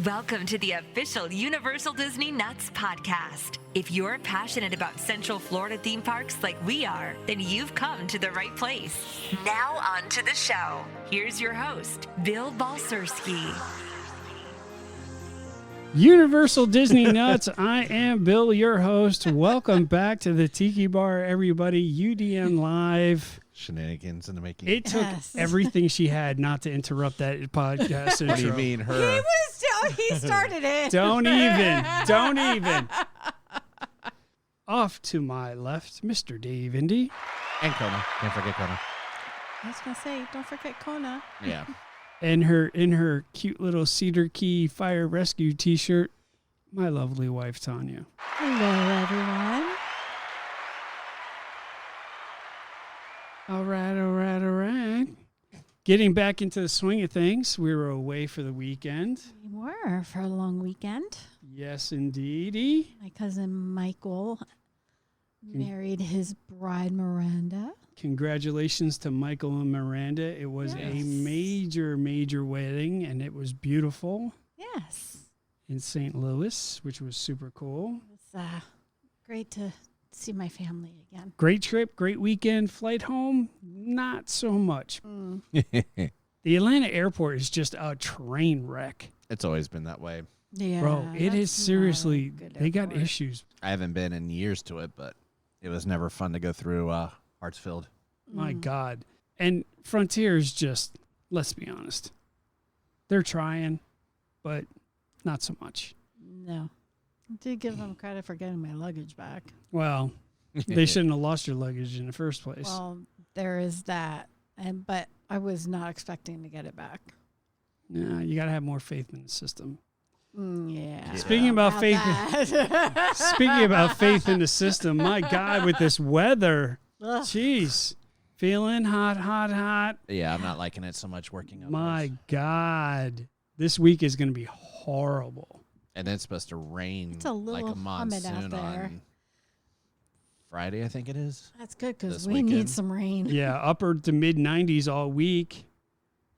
Welcome to the official Universal Disney Nuts podcast. If you're passionate about Central Florida theme parks like we are, then you've come to the right place. Now on to the show. Here's your host, Bill Balcerski. Universal Disney Nuts. I am Bill, your host. Welcome back to the Tiki Bar, everybody. UDN Live. Shenanigans in the making. It took everything she had not to interrupt that podcast. What do you mean, her? He started it. Don't even. Off to my left, Mr. Dave Indy. And Kona. Can't forget Kona. I was going to say, don't forget Kona. Yeah. And in her cute little Cedar Key Fire Rescue t-shirt, my lovely wife, Tanya. Hello, everyone. All right. Getting back into the swing of things. We were away for the weekend. We were for a long weekend. Yes, indeed. My cousin Michael married his bride, Miranda. Congratulations to Michael and Miranda. It was a major wedding, and it was beautiful. Yes. In St. Louis, which was super cool. It was great to see my family again. Great trip, great weekend. Flight home, not so much. The Atlanta airport is just a train wreck. It's always been that way. Yeah. Bro, it is seriously, they got issues. I haven't been in years to it, but it was never fun to go through Hartsfield. My God. And Frontier is just, let's be honest, they're trying, but not so much. No. I did give them credit for getting my luggage back. Well, they shouldn't have lost your luggage in the first place. Well, there is that. But I was not expecting to get it back. No, you got to have more faith in the system. Yeah. Speaking about faith in the system, my God, with this weather, jeez, feeling hot. Yeah, I'm not liking it so much working on My God, this week is going to be horrible. And then it's supposed to rain It's a little like a humid out monsoon there. on Friday, I think it is. That's good because This we weekend. need some rain. Yeah, upper to mid 90s all week.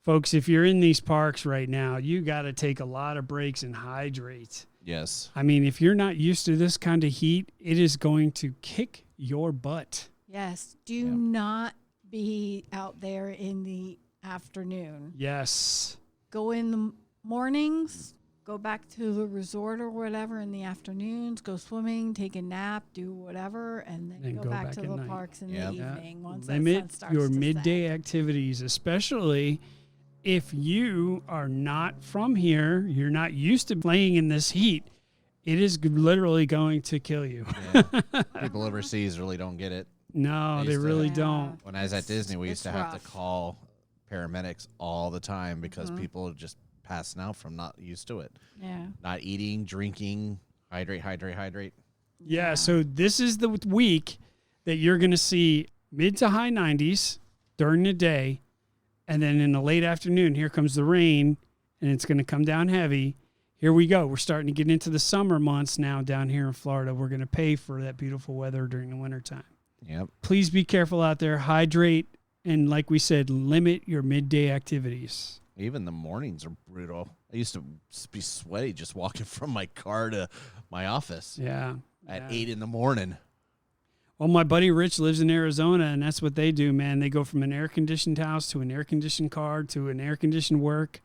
Folks, if you're in these parks right now, you got to take a lot of breaks and hydrate. Yes. I mean, if you're not used to this kind of heat, it is going to kick your butt. Yes. Do not be out there in the afternoon. Yes. Go in the mornings, go back to the resort or whatever in the afternoons, go swimming, take a nap, do whatever, and then go back to at the night. parks in Yep. the evening once Limit the sun starts your to midday set. activities, especially if you are not from here, you're not used to playing in this heat. It is literally going to kill you. Yeah. People overseas really don't get it. No, they really don't. When I was at Disney, we used to it's have rough. to call paramedics all the time because people are just passing out from not used to it. Yeah. Not eating, drinking, hydrate. Yeah, so this is the week that you're going to see mid to high 90s during the day, and then in the late afternoon, here comes the rain, and it's going to come down heavy. Here we go. We're starting to get into the summer months now down here in Florida. We're going to pay for that beautiful weather during the wintertime. Yep. Please be careful out there. Hydrate, and like we said, limit your midday activities. Even the mornings are brutal. I used to be sweaty just walking from my car to my office Yeah. at 8 in the morning. Well, my buddy Rich lives in Arizona, and that's what they do, man. They go from an air-conditioned house to an air-conditioned car to an air-conditioned work,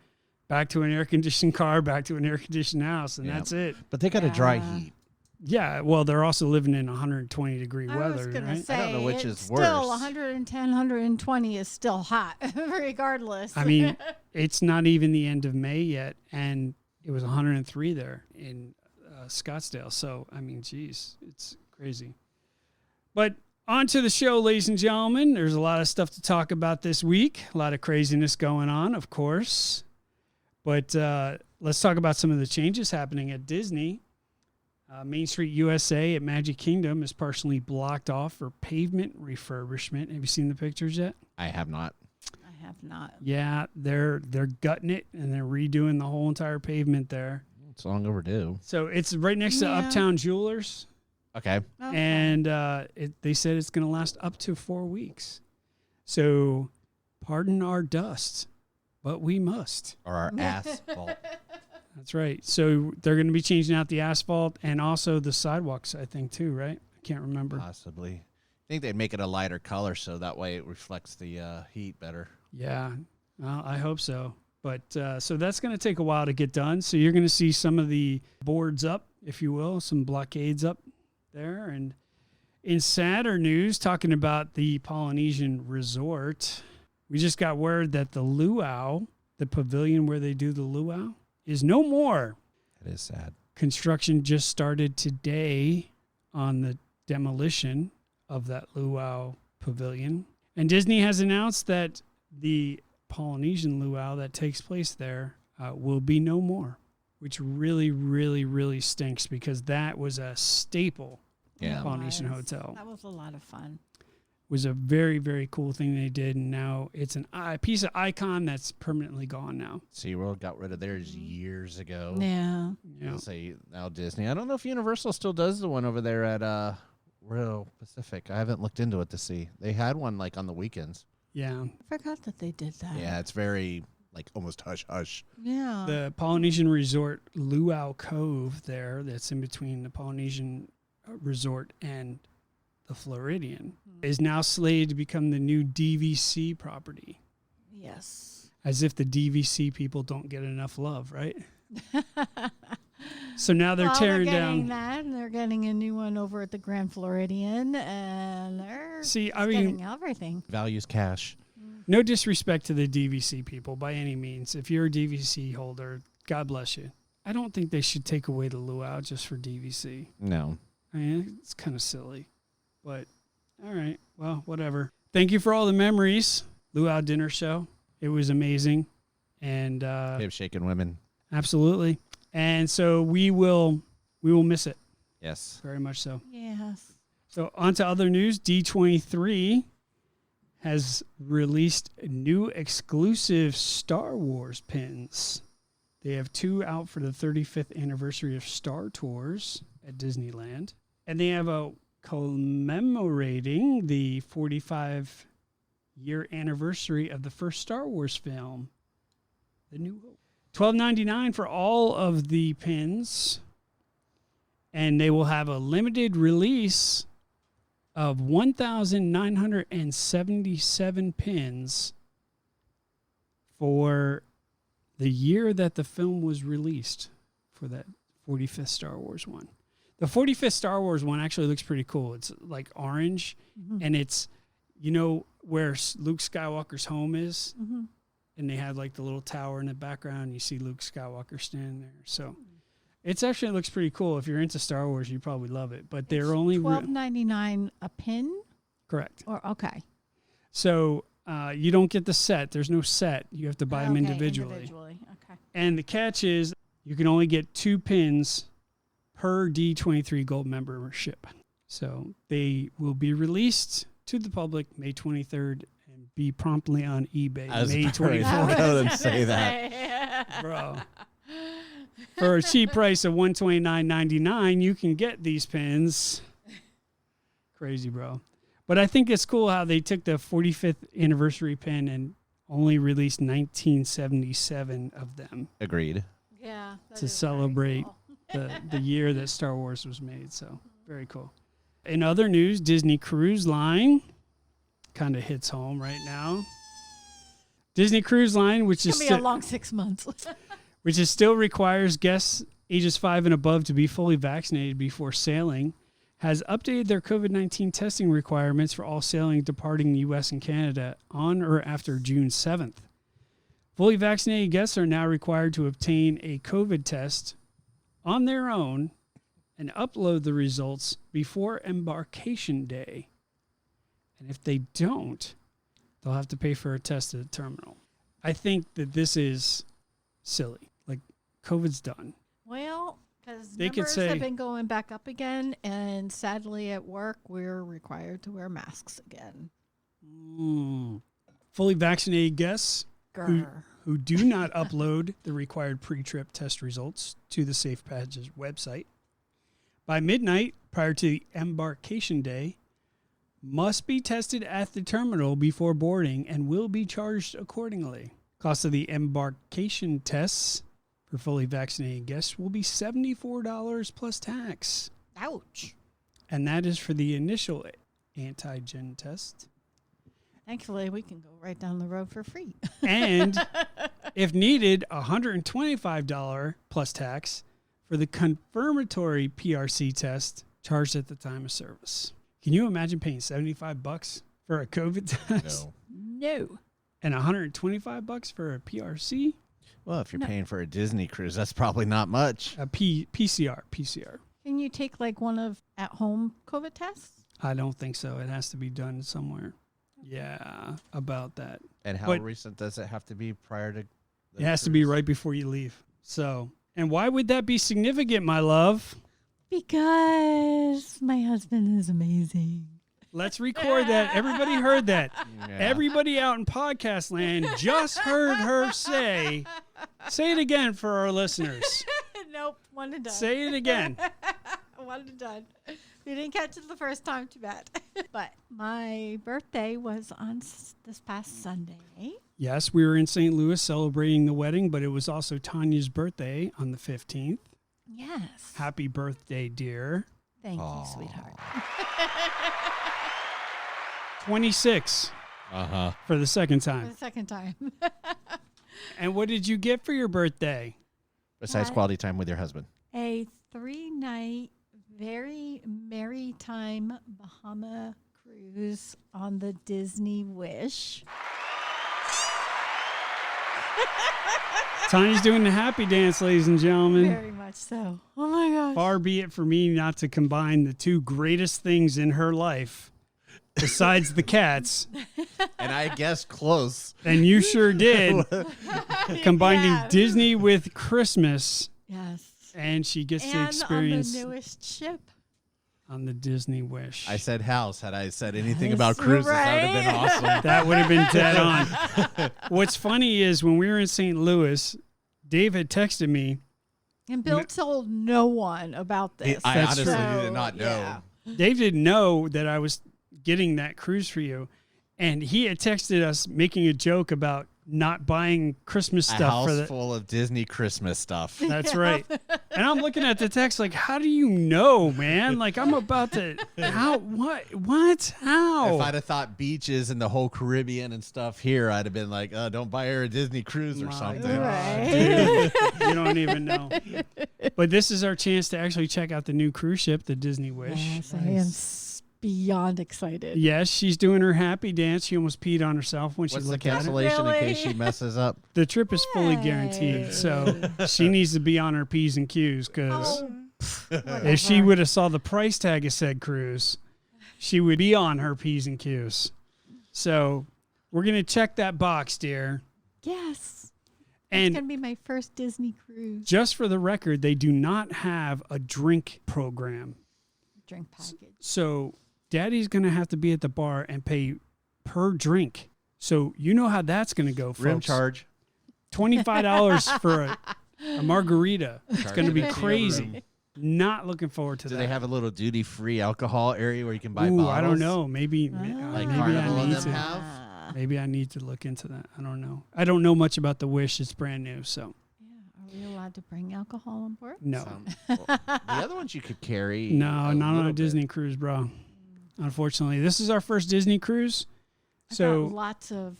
back to an air-conditioned car, back to an air-conditioned house, and Yeah. that's it. But they got a dry heat. Yeah, well, they're also living in 120-degree I weather, was going right? to say, I don't know which it's is still worse. 110, 120 is still hot, regardless. I mean, it's not even the end of May yet, and it was 103 there in Scottsdale. So, I mean, geez, it's crazy. But on to the show, ladies and gentlemen. There's a lot of stuff to talk about this week. A lot of craziness going on, of course. But let's talk about some of the changes happening at Disney. Main Street USA at Magic Kingdom is partially blocked off for pavement refurbishment. Have you seen the pictures yet? I have not. I have not. Yeah, they're gutting it and they're redoing the whole entire pavement there. It's long overdue. So it's right next to Yeah. Uptown Jewelers, Okay. and they said it's going to last up to 4 weeks. So pardon our dust, but we must. Or our asphalt. That's right. So they're going to be changing out the asphalt and also the sidewalks, I think, too, right? I can't remember. Possibly. I think they'd make it a lighter color so that way it reflects the heat better. Yeah, well, I hope so. But so that's going to take a while to get done. So you're going to see some of the boards up, if you will, some blockades up there. And in sadder news, talking about the Polynesian resort, we just got word that the Luau, the pavilion where they do the Luau, is no more. It is sad. Construction just started today on the demolition of that Luau pavilion. And Disney has announced that the Polynesian Luau that takes place there will be no more, which really, really, really stinks because that was a staple Yeah. Polynesian hotel. That was a lot of fun. Was a very, very cool thing they did, and now it's a piece of icon that's permanently gone now. SeaWorld got rid of theirs years ago. Yeah. Yeah. I'll say now Disney. I don't know if Universal still does the one over there at Royal Pacific. I haven't looked into it to see. They had one like on the weekends. Yeah. I forgot that they did that. Yeah, it's very like almost hush hush. Yeah. The Polynesian resort Luau Cove there, that's in between the Polynesian resort and the Floridian, is now slated to become the new DVC property. Yes. As if the DVC people don't get enough love, right? So now they're tearing they're getting down. that, and they're getting a new one over at the Grand Floridian, and they're getting everything. Values cash. No disrespect to the DVC people by any means. If you're a DVC holder, God bless you. I don't think they should take away the luau just for DVC. No. I mean, it's kind of silly. But, all right. Well, whatever. Thank you for all the memories. Luau dinner show. It was amazing. And Hip shaking women. absolutely. And so we will miss it. Yes. Very much so. Yes. So on to other news. D23 has released new exclusive Star Wars pins. They have 2 out for the 35th anniversary of Star Tours at Disneyland. And they have a commemorating the 45-year anniversary of the first Star Wars film, The New Hope. $12.99 for all of the pins. And they will have a limited release of 1,977 pins for the year that the film was released for that 45th Star Wars one. The 45th Star Wars one actually looks pretty cool. It's like orange, and it's, you know, where Luke Skywalker's home is, and they have like the little tower in the background. You see Luke Skywalker standing there. So it's actually looks pretty cool. If you're into Star Wars, you probably love it. But they're only $12.99 a pin. Correct. Or okay. So you don't get the set. There's no set. You have to buy them individually. Okay. And the catch is you can only get 2 pins per D23 Gold membership. So they will be released to the public May 23rd and be promptly on eBay May 24th. Go and say that. Bro. For a cheap price of $129.99, you can get these pins. Crazy, bro. But I think it's cool how they took the 45th anniversary pin and only released 1977 of them Agreed. Yeah. to celebrate the year that Star Wars was made. So very cool. In other news, Disney Cruise Line kind of hits home right now. Disney Cruise Line, which is It's gonna be a long 6 months. which is still requires guests ages 5 and above to be fully vaccinated before sailing, has updated their COVID-19 testing requirements for all sailing departing the U.S. and Canada on or after June 7th. Fully vaccinated guests are now required to obtain a COVID test on their own and upload the results before embarkation day. And if they don't, they'll have to pay for a test at the terminal. I think that this is silly. Like, COVID's done. Well, because They could numbers say- have been going back up again, and sadly at work we're required to wear masks again. Fully vaccinated guests Grr. who do not upload the required pre-trip test results to the Safe Passage website by midnight prior to the embarkation day must be tested at the terminal before boarding and will be charged accordingly. Cost of the embarkation tests for fully vaccinated guests will be $74 plus tax. Ouch. And that is for the initial antigen test. Thankfully, we can go right down the road for free. And if needed, $125 plus tax for the confirmatory PRC test charged at the time of service. Can you imagine paying $75 for a COVID test? No. And $125 for a PRC? Well, if you're paying for a Disney cruise, that's probably not much. A PCR. Can you take like one of at-home COVID tests? I don't think so. It has to be done somewhere. Yeah, about that. And how But- recent does it have to be prior to? It has to be right before you leave. So, and why would that be significant, my love? Because my husband is amazing. Let's record that. Everybody heard that. Yeah. Everybody out in podcast land just heard her say it again for our listeners. Nope, one and done. Say it again. One and done. You didn't catch it the first time, too bad. But my birthday was on this past Sunday. Yes, we were in St. Louis celebrating the wedding, but it was also Tanya's birthday on the 15th. Yes. Happy birthday, dear. Thank you, sweetheart. 26 for the second For time. the second time. And what did you get for your birthday? Besides quality time with your husband. A 3-night, very merry time Bahama cruise on the Disney Wish. Tanya's doing the happy dance, ladies and gentlemen. Very much so. Oh my gosh. Far be it for me not to combine the two greatest things in her life, besides the cats, And I guess close. and you sure did, combining Yeah. Disney with Christmas, Yes. and she gets to And experience on the newest ship. on the Disney Wish. I said house. Had I said anything Yes, about cruises, that would have been right? awesome. That would have been dead on. What's funny is when we were in St. Louis, Dave had texted me. And Bill told no one about this. I That's honestly true. did not know. Yeah. Dave didn't know that I was getting that cruise for you, and he had texted us making a joke about not buying Christmas A stuff house for the. full of Disney Christmas stuff. That's right. And I'm looking at the text like, how do you know, man? Like I'm about to. How? What? How? If I'd have thought beaches and the whole Caribbean and stuff here, I'd have been like, don't buy her a Disney cruise or My something. God, Right. dude, you don't even know. But this is our chance to actually check out the new cruise ship, the Disney Wish. Yes, I am beyond excited. Yes, she's doing her happy dance. She almost peed on herself when she What's the looked at it. cancellation in case Really? she messes up? The trip is fully guaranteed, so she needs to be on her P's and Q's because if she would have saw the price tag of said cruise, she would be on her P's and Q's. So we're gonna check that box, dear. Yes. It's And going to be my first Disney cruise just for the record, they do not have a drink program. drink package. So Daddy's gonna have to be at the bar and pay per drink. So you know how that's gonna go, folks. Room charge. $25 for a margarita. It's Charge going to be it to your crazy. room. Not looking forward to Do that. they have a little duty-free alcohol area where you can buy Ooh, bottles? I don't know. Maybe, Like maybe Carnival I and need them to. have? Maybe I need to look into that. I don't know. I don't know much about the Wish. It's brand new, so Yeah. Are we allowed to bring alcohol on board? no, Well, the other ones you could carry. no, a not on little a Disney bit. cruise, bro. Unfortunately, this is our first Disney cruise. I got So lots of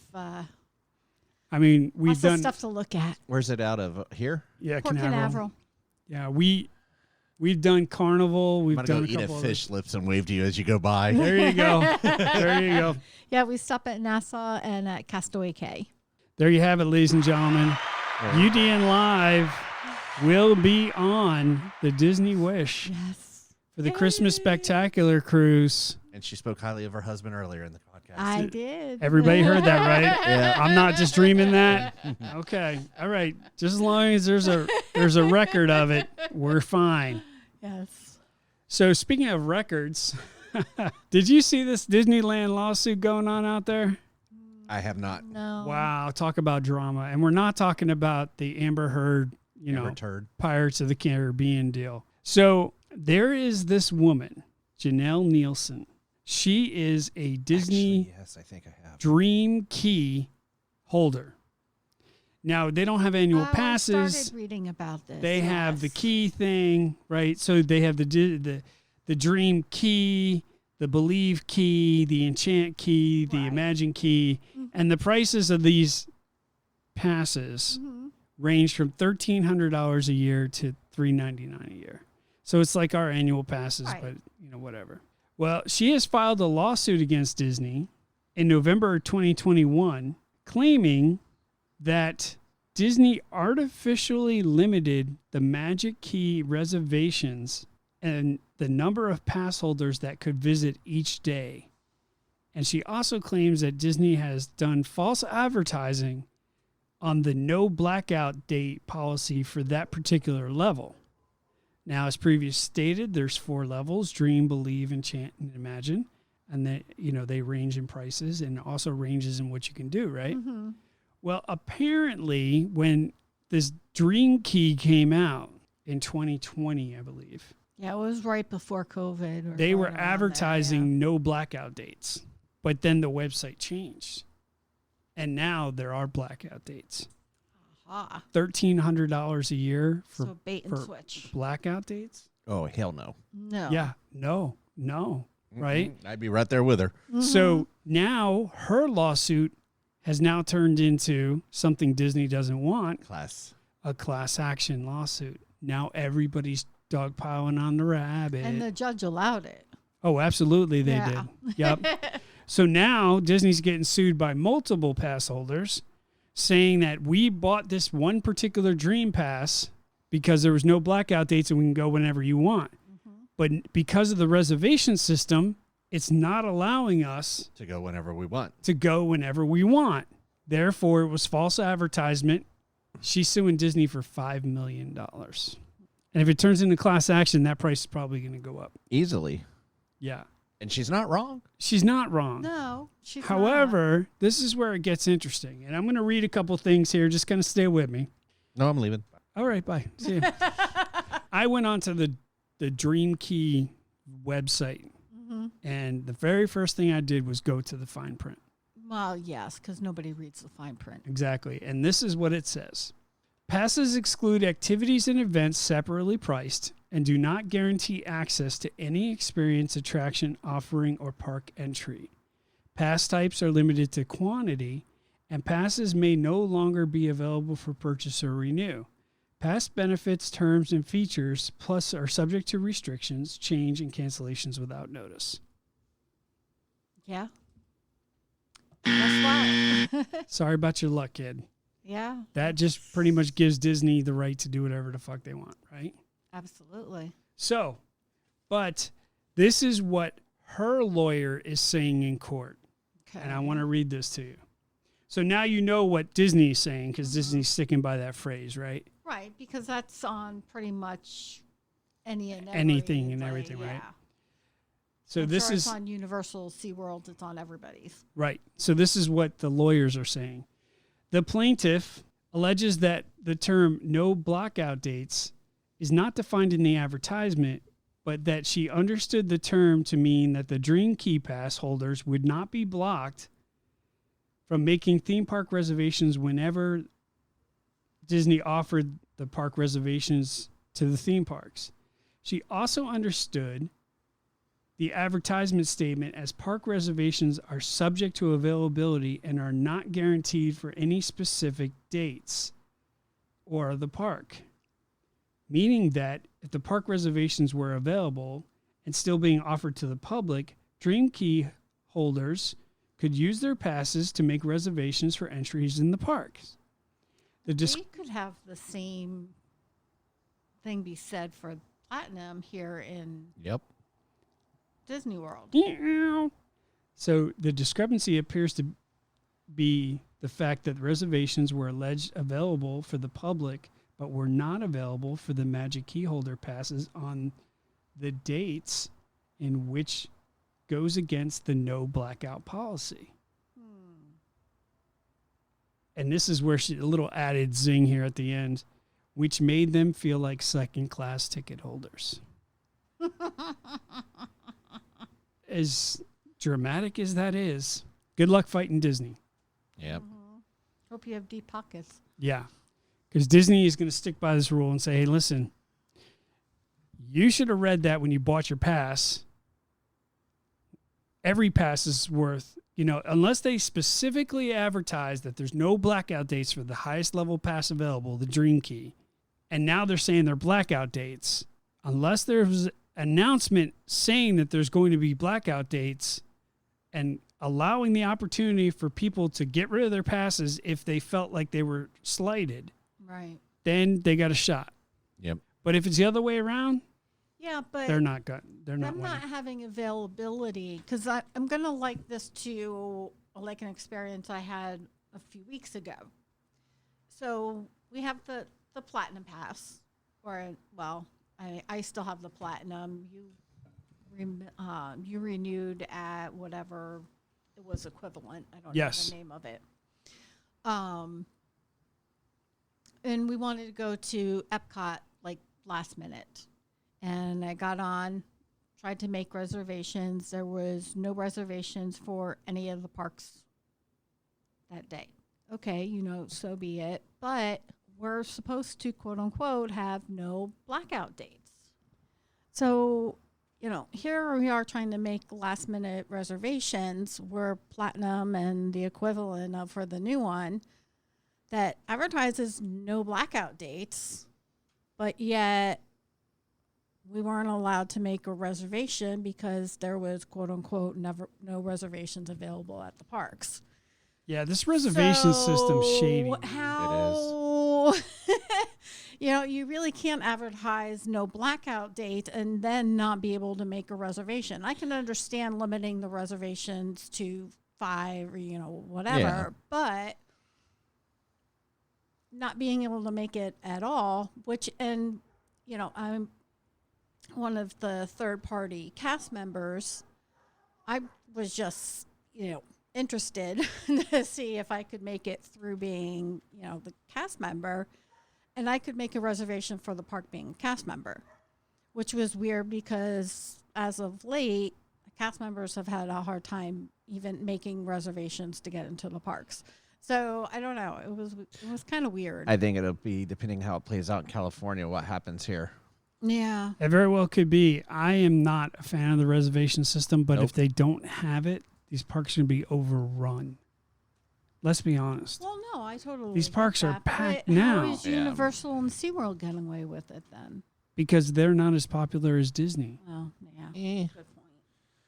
I mean, we've lots of done stuff to look at. Where's it out of? Here? yeah, Port Canaveral. Yeah, we've done Carnival. We've I'm going done to a go eat couple a of fish lips and wave to you as you go by. There you go. There you go. Yeah, we stop at Nassau and at Castaway Cay. There you have it, ladies and gentlemen. UDN Live will be on the Disney Wish Yes. for the Christmas Spectacular Cruise. And she spoke highly of her husband earlier in the podcast. I did. Everybody heard that, right? Yeah. I'm not just dreaming that. Okay. All right. Just as long as there's a record of it, we're fine. Yes. So speaking of records, did you see this Disneyland lawsuit going on out there? I have not. No. Wow, talk about drama. And we're not talking about the Amber Heard, Ever turd. Pirates of the Caribbean deal. So there is this woman, Janelle Nielsen. She is a Disney Actually, yes, I think I have. Dream Key holder. Now, they don't have annual I passes. started reading about this. They have the yes. key thing, right? So they have the dream key, the believe key, the enchant key, the Right. imagine key, and the prices of these passes range from $1,300 a year to $399 a year. So it's like our annual passes, Right. but whatever. Well, she has filed a lawsuit against Disney in November 2021, claiming that Disney artificially limited the Magic Key reservations and the number of pass holders that could visit each day. And she also claims that Disney has done false advertising on the no blackout date policy for that particular level. Now, as previously stated, there's 4 levels: dream, believe, enchant, and imagine. And they range in prices and also ranges in what you can do, right? Mm-hmm. Well, apparently, when this Dream Key came out in 2020, I believe, Yeah, it was right before COVID. they were right around there, advertising no blackout dates. But then the website changed. And now there are blackout dates. Aha. $1,300 a year for, So bait and for switch. blackout dates? Oh, hell no. No. Yeah, no, right? I'd be right there with her. So now her lawsuit has now turned into something Disney doesn't want, Class. a class action lawsuit. Now everybody's dogpiling on the rabbit. And the judge allowed it. Oh, absolutely they Yeah. did. Yep. So now Disney's getting sued by multiple pass holders, saying that we bought this one particular Dream Pass because there was no blackout dates and we can go whenever you want. But because of the reservation system, it's not allowing us To go whenever we want. to go whenever we want. Therefore, it was false advertisement. She's suing Disney for $5 million. And if it turns into class action, that price is probably going to go up. Easily. Yeah. And she's not wrong. She's not wrong. No. She's not. However, this is where it gets interesting. And I'm going to read a couple things here. Just kind of stay with me. No, I'm leaving. All right, bye. See you. I went onto the Dream Key website. And the very first thing I did was go to the fine print. Well, yes, because nobody reads the fine print. Exactly. And this is what it says. Passes exclude activities and events separately priced and do not guarantee access to any experience, attraction, offering, or park entry. Pass types are limited to quantity, and passes may no longer be available for purchase or renew. Past benefits, terms, and features plus are subject to restrictions, change, and cancellations without notice. Yeah. That's why. Sorry about your luck, kid. Yeah, That just pretty much gives Disney the right to do whatever the fuck they want, right? absolutely. So, but this is what her lawyer is saying in court. Okay. And I want to read this to you. So now you know what Disney's saying because Disney's sticking by that phrase, right? Right, because that's on pretty much anything and everything, right? So I'm this sure is it's on Universal, SeaWorld, it's on everybody's. right. So this is what the lawyers are saying. The plaintiff alleges that the term no blackout dates is not defined in the advertisement, but that she understood the term to mean that the Dream Key Pass holders would not be blocked from making theme park reservations whenever Disney offered the park reservations to the theme parks. She also understood the advertisement statement as park reservations are subject to availability and are not guaranteed for any specific dates or the park. Meaning that if the park reservations were available and still being offered to the public, Dream Key holders could use their passes to make reservations for entries in the parks. We could have the same thing be said for Platinum here in Yep. Disney World. So the discrepancy appears to be the fact that reservations were alleged available for the public, but were not available for the Magic Key holder passes on the dates in which goes against the no blackout policy. And this is where a little added zing here at the end, which made them feel like second-class ticket holders. As dramatic as that is, good luck fighting Disney. Yep. Hope you have deep pockets. Yeah. Because Disney is going to stick by this rule and say, hey, listen, you should have read that when you bought your pass. Every pass is worth, unless they specifically advertise that there's no blackout dates for the highest level pass available, the Dream Key. And now they're saying they're blackout dates. Unless there's an announcement saying that there's going to be blackout dates and allowing the opportunity for people to get rid of their passes if they felt like they were slighted. Right. Then they got a shot. Yep. But if it's the other way around, yeah, but they're not good. They're not. I'm not having availability because I'm gonna like this to like an experience I had a few weeks ago. So we have the Platinum Pass, or I still have the Platinum. You renewed at whatever it was equivalent. I don't know the name of it. And we wanted to go to Epcot like last minute. And I got on, tried to make reservations. There was no reservations for any of the parks that day. Okay, so be it. But we're supposed to, quote unquote, have no blackout dates. So, here we are trying to make last minute reservations. We're Platinum and the equivalent of for the new one that advertises no blackout dates, but yet we weren't allowed to make a reservation because there was, quote unquote, no reservations available at the parks. Yeah, this reservation system's shady. How? It is. You really can't advertise no blackout date and then not be able to make a reservation. I can understand limiting the reservations to 5 or, whatever, but not being able to make it at all, I'm one of the third-party cast members. I was just, interested to see if I could make it through being, the cast member, and I could make a reservation for the park being a cast member, which was weird because as of late, cast members have had a hard time even making reservations to get into the parks. So I don't know. It was kind of weird. I think it'll be, depending how it plays out in California, what happens here. Yeah. It very well could be. I am not a fan of the reservation system, but if they don't have it, these parks are going to be overrun. Let's be honest. Well, no, I totally These parks get are that, packed but now. How is Universal and SeaWorld getting away with it then? Because they're not as popular as Disney. Well, yeah. Good point.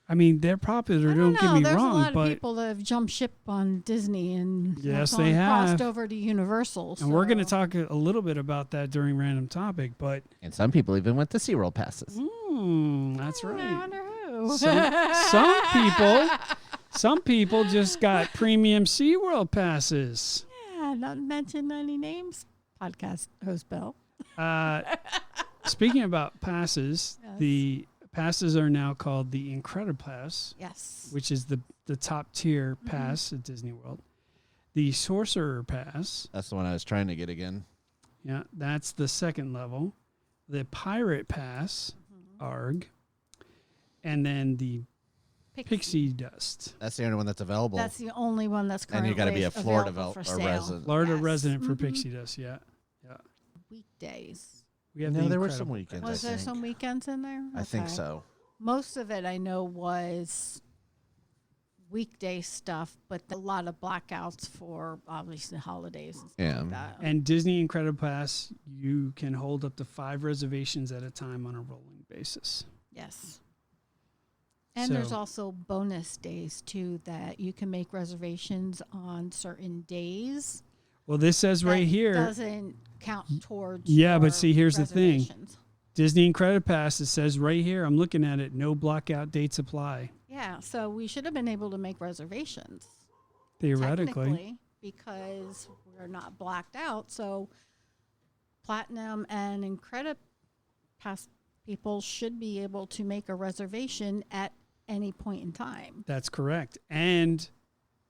I mean, they're popular. Don't get me There's wrong, a lot but of people that have jumped ship on Disney and yes, they have crossed over to Universal. And we're going to talk a little bit about that during Random Topic, but and some people even went to SeaWorld passes. That's right. I wonder who. Some people just got premium SeaWorld passes. Yeah, not mention any names. Podcast host Bill. Speaking about passes, Yes. the passes are now called the Incredipass. Yes. Which is the top tier pass at Disney World. The Sorcerer Pass. That's the one I was trying to get again. Yeah, that's the second level. The Pirate Pass, ARG. And then the Pixie Dust. That's the only one that's available. That's the only one that's and currently you got to be a Florida available for or sale. resident. Florida resident for Pixie Dust, yeah. Weekdays. We have No, the there were some Incredible weekends. Was I there think. some weekends in there? I think Okay. so. Most of it I know was weekday stuff, but a lot of blackouts for obviously holidays and stuff like that. And Disney Incredipass, you can hold up to 5 reservations at a time on a rolling basis. Yes. And there's also bonus days too that you can make reservations on certain days. Well, this says right here. Doesn't count towards. Yeah, your but see, here's the thing. reservations. Disney Incredipass, it says right here, I'm looking at it, no blackout dates apply. Yeah, so we should have been able to make reservations. Theoretically. Technically, because we're not blacked out. So Platinum and Incredipass people should be able to make a reservation at any point in time. That's correct. And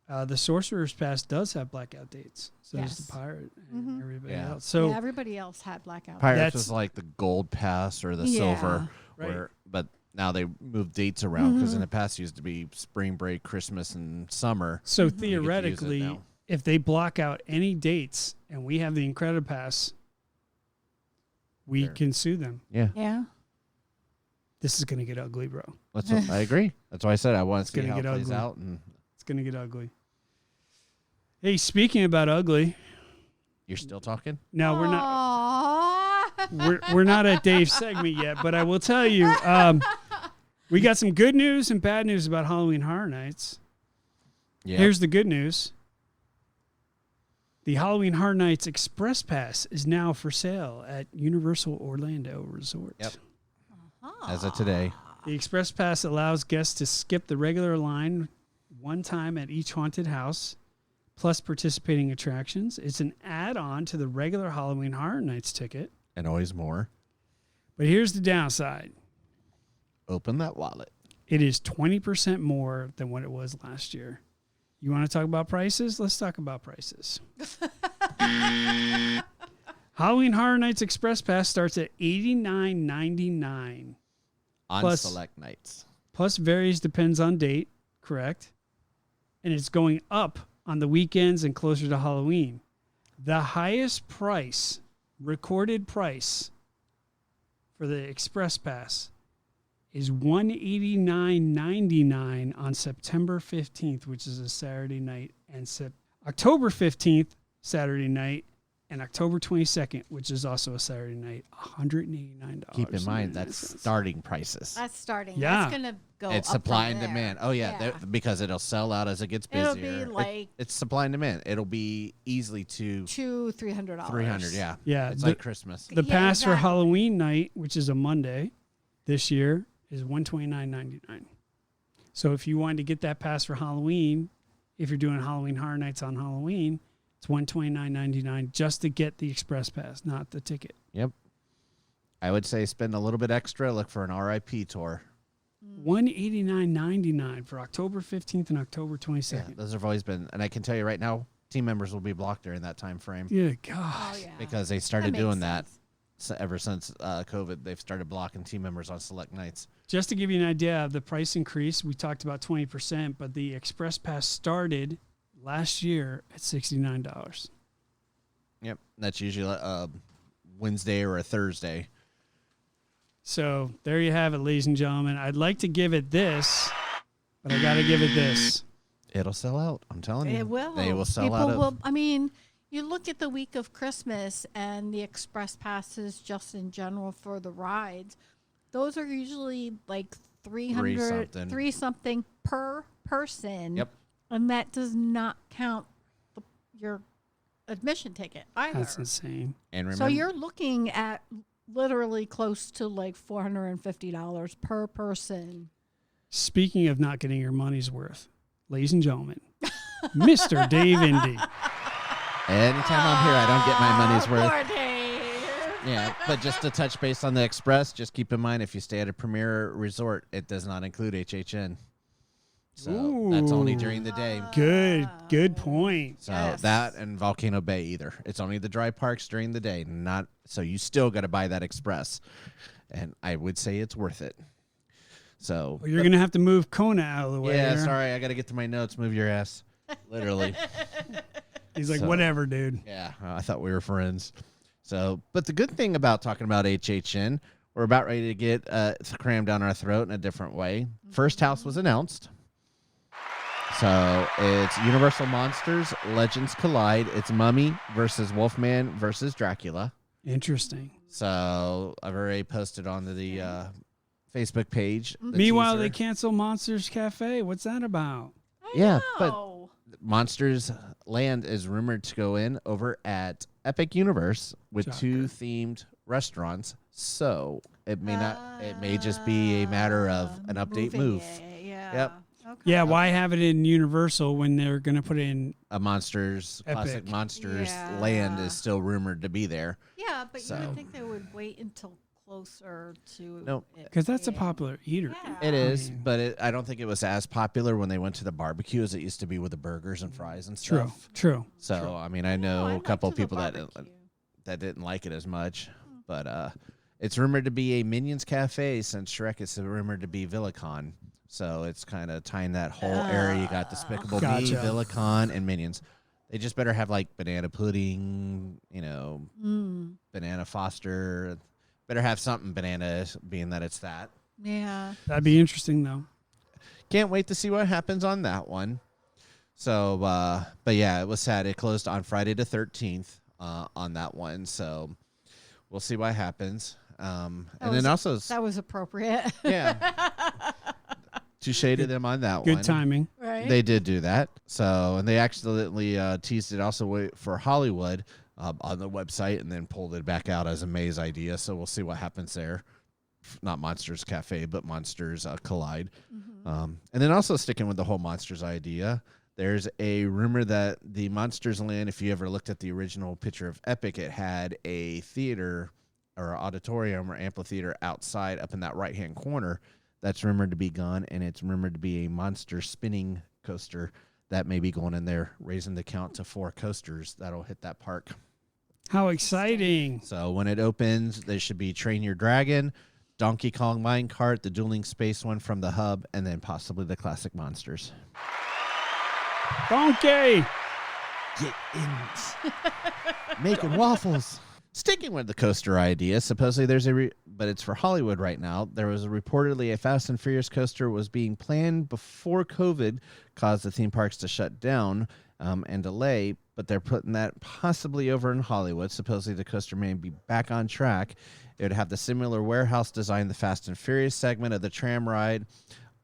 the Sorcerer's Pass does have blackout dates. So does Yes. the Pirate and everybody Yeah. else. So yeah, everybody else had blackout. Pirates That's- was like the gold pass or the Yeah. silver. Right. But now they moved dates around because Mm-hmm. in the past it used to be spring break, Christmas, and summer. So You get to use it theoretically, now. if they block out any dates and we have the Incredipass, we Sure. can sue them. Yeah. Yeah. This is going to get ugly, bro. I agree. That's why I said I want to see gonna how it get plays ugly. out. And It's going to get ugly. Hey, speaking about ugly, you're still talking? no, we're not. Aww. We're not at Dave's segment yet, but I will tell you, we got some good news and bad news about Halloween Horror Nights. Yeah. Here's the good news. The Halloween Horror Nights Express Pass is now for sale at Universal Orlando Resort. Yep. As of today. The Express Pass allows guests to skip the regular line one time at each haunted house, plus participating attractions. It's an add-on to the regular Halloween Horror Nights ticket. And always more. But here's the downside. Open that wallet. It is 20% more than what it was last year. You want to talk about prices? Let's talk about prices. Halloween Horror Nights Express Pass starts at $89.99. On Plus- select nights. Plus varies depends on date, correct? And it's going up on the weekends and closer to Halloween. The highest price, recorded price for the Express Pass is $189.99 on September 15th, which is a Saturday night, and October 15th, Saturday night, and October 22nd, which is also a Saturday night, $189. Keep in mind, that's starting prices. That's starting. Yeah. That's going to go It's up supply from and there. demand. Oh, yeah. Because it'll sell out as it gets busier. It'll be like it's supply and demand. It'll be easily to $200-$300. 300 yeah. Yeah, It's the- like Christmas. The Yeah, pass for exactly. Halloween night, which is a Monday this year, is $129.99. So if you wanted to get that pass for Halloween, if you're doing Halloween Horror Nights on Halloween, it's $129.99 just to get the Express Pass, not the ticket. Yep. I would say spend a little bit extra. Look for an RIP tour. $189.99 for October 15th and October Yeah, 22nd. those have always been. And I can tell you right now, team members will be blocked during that time frame Yeah, Oh, God. yeah. because they started makes doing that. sense. So ever since COVID, they've started blocking team members on select nights. Just to give you an idea of the price increase, we talked about 20%, but the Express Pass started last year at $69. Yep. That's usually a Wednesday or a Thursday. So there you have it, ladies and gentlemen. I'd like to give it this, but I got to give it this. It'll sell out. I'm telling you. It will. They will sell People out. will. I mean, you look at the week of Christmas and the express passes just in general for the rides. Those are usually like 300, something. something per person. Yep. And that does not count your admission ticket either. That's insane. And remember, So you're looking at literally close to like $450 per person. Speaking of not getting your money's worth, ladies and gentlemen, Mr. Dave Indy. anytime I'm here, I don't get my money's worth. Poor Dave. Yeah, but just to touch base on the Express, just keep in mind if you stay at a Premier Resort, it does not include HHN. So that's only during the day. Good point. So Yes. that and Volcano Bay either. It's only the dry parks during the day, not so you still got to buy that Express. And I would say it's worth it. So Well, you're going to have to move Kona out of the way. yeah, here. sorry, I got to get to my notes. Move your ass. Literally. He's like, So- whatever, dude. Yeah, I thought we were friends. So, but the good thing about talking about HHN, we're about ready to get crammed down our throat in a different way. First house was announced. So it's Universal Monsters, Legends Collide. It's Mummy versus Wolfman versus Dracula. Interesting. So I've already posted onto the Facebook page. the Meanwhile, teaser. they cancel Monsters Cafe. What's that about? Yeah, but know. Monsters Land is rumored to go in over at Epic Universe with Shocker. 2 themed restaurants. So it may not. It may just be a matter of an update moving move. it, Yeah. Yep. Okay. Yeah, why have it in Universal when they're going to put it in? A Monsters Classic Epic. Monsters Yeah. Land is still rumored to be there. Yeah, but you So- would think they would wait until closer to. Nope. it Because that's a being- popular eater. Yeah. It is, mean- but I don't think it was as popular when they went to the barbecue as it used to be with the burgers and fries and True. stuff. True. So I mean, I Oh, know I'd a like couple to the people that barbecue. didn't like it as much, but it's rumored to be a Minions Cafe since Shrek is rumored to be Villicon. So it's kind of tying that whole area. You got Despicable Me, Gotcha. Villicon, and Minions. They just better have like banana pudding, banana Foster. Better have something banana, being that it's that. Yeah. That'd be interesting, though. Can't wait to see what happens on that one. So, but yeah, it was sad. It closed on Friday the 13th on that one. So we'll see what happens. That was appropriate. Yeah. Touche to them on that one. Good timing. Right. They did do that. So, and they accidentally teased it also for Hollywood on the website and then pulled it back out as a May's idea. So we'll see what happens there. Not Monsters Cafe, but Monsters Collide. Mm-hmm. And then also sticking with the whole Monsters idea, there's a rumor that the Monsters Land, if you ever looked at the original picture of Epic, it had a theater or auditorium or amphitheater outside up in that right-hand corner. That's rumored to be gone, and it's rumored to be a monster spinning coaster that may be going in there, raising the count to 4 coasters that'll hit that park. How exciting. So when it opens, there should be Train Your Dragon, Donkey Kong Minecart, the dueling space one from the hub, and then possibly the classic monsters. Donkey! Get in. Making waffles. Sticking with the coaster idea, supposedly there's but it's for Hollywood right now. There was reportedly a Fast and Furious coaster was being planned before COVID caused the theme parks to shut down and delay, but they're putting that possibly over in Hollywood. Supposedly the coaster may be back on track. It would have the similar warehouse design, the Fast and Furious segment of the tram ride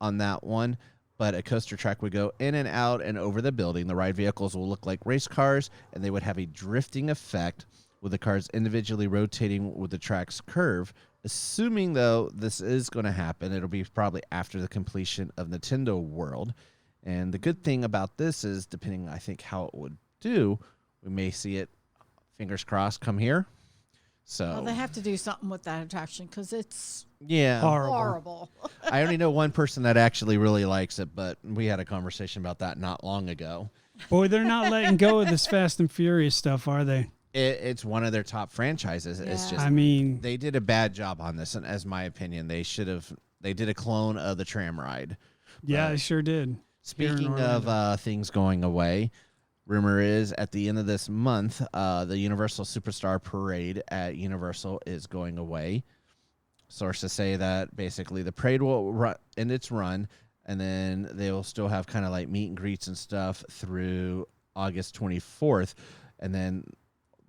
on that one, but a coaster track would go in and out and over the building. The ride vehicles will look like race cars, and they would have a drifting effect with the cars individually rotating with the track's curve. Assuming, though, this is going to happen, it'll be probably after the completion of Nintendo World. And the good thing about this is, depending, I think, how it would do, we may see it, fingers crossed, come here. So Well, they have to do something with that attraction because it's horrible. I only know one person that actually really likes it, but we had a conversation about that not long ago. Boy, they're not letting go of this Fast and Furious stuff, are they? It's one of their top franchises. Yeah. It's just, I mean, they did a bad job on this, and as my opinion, they did a clone of the tram ride. yeah, they sure did. Speaking of things going away, rumor is at the end of this month, the Universal Superstar Parade at Universal is going away. Sources say that basically the parade will end its run, and then they will still have kind of like meet and greets and stuff through August 24th, and then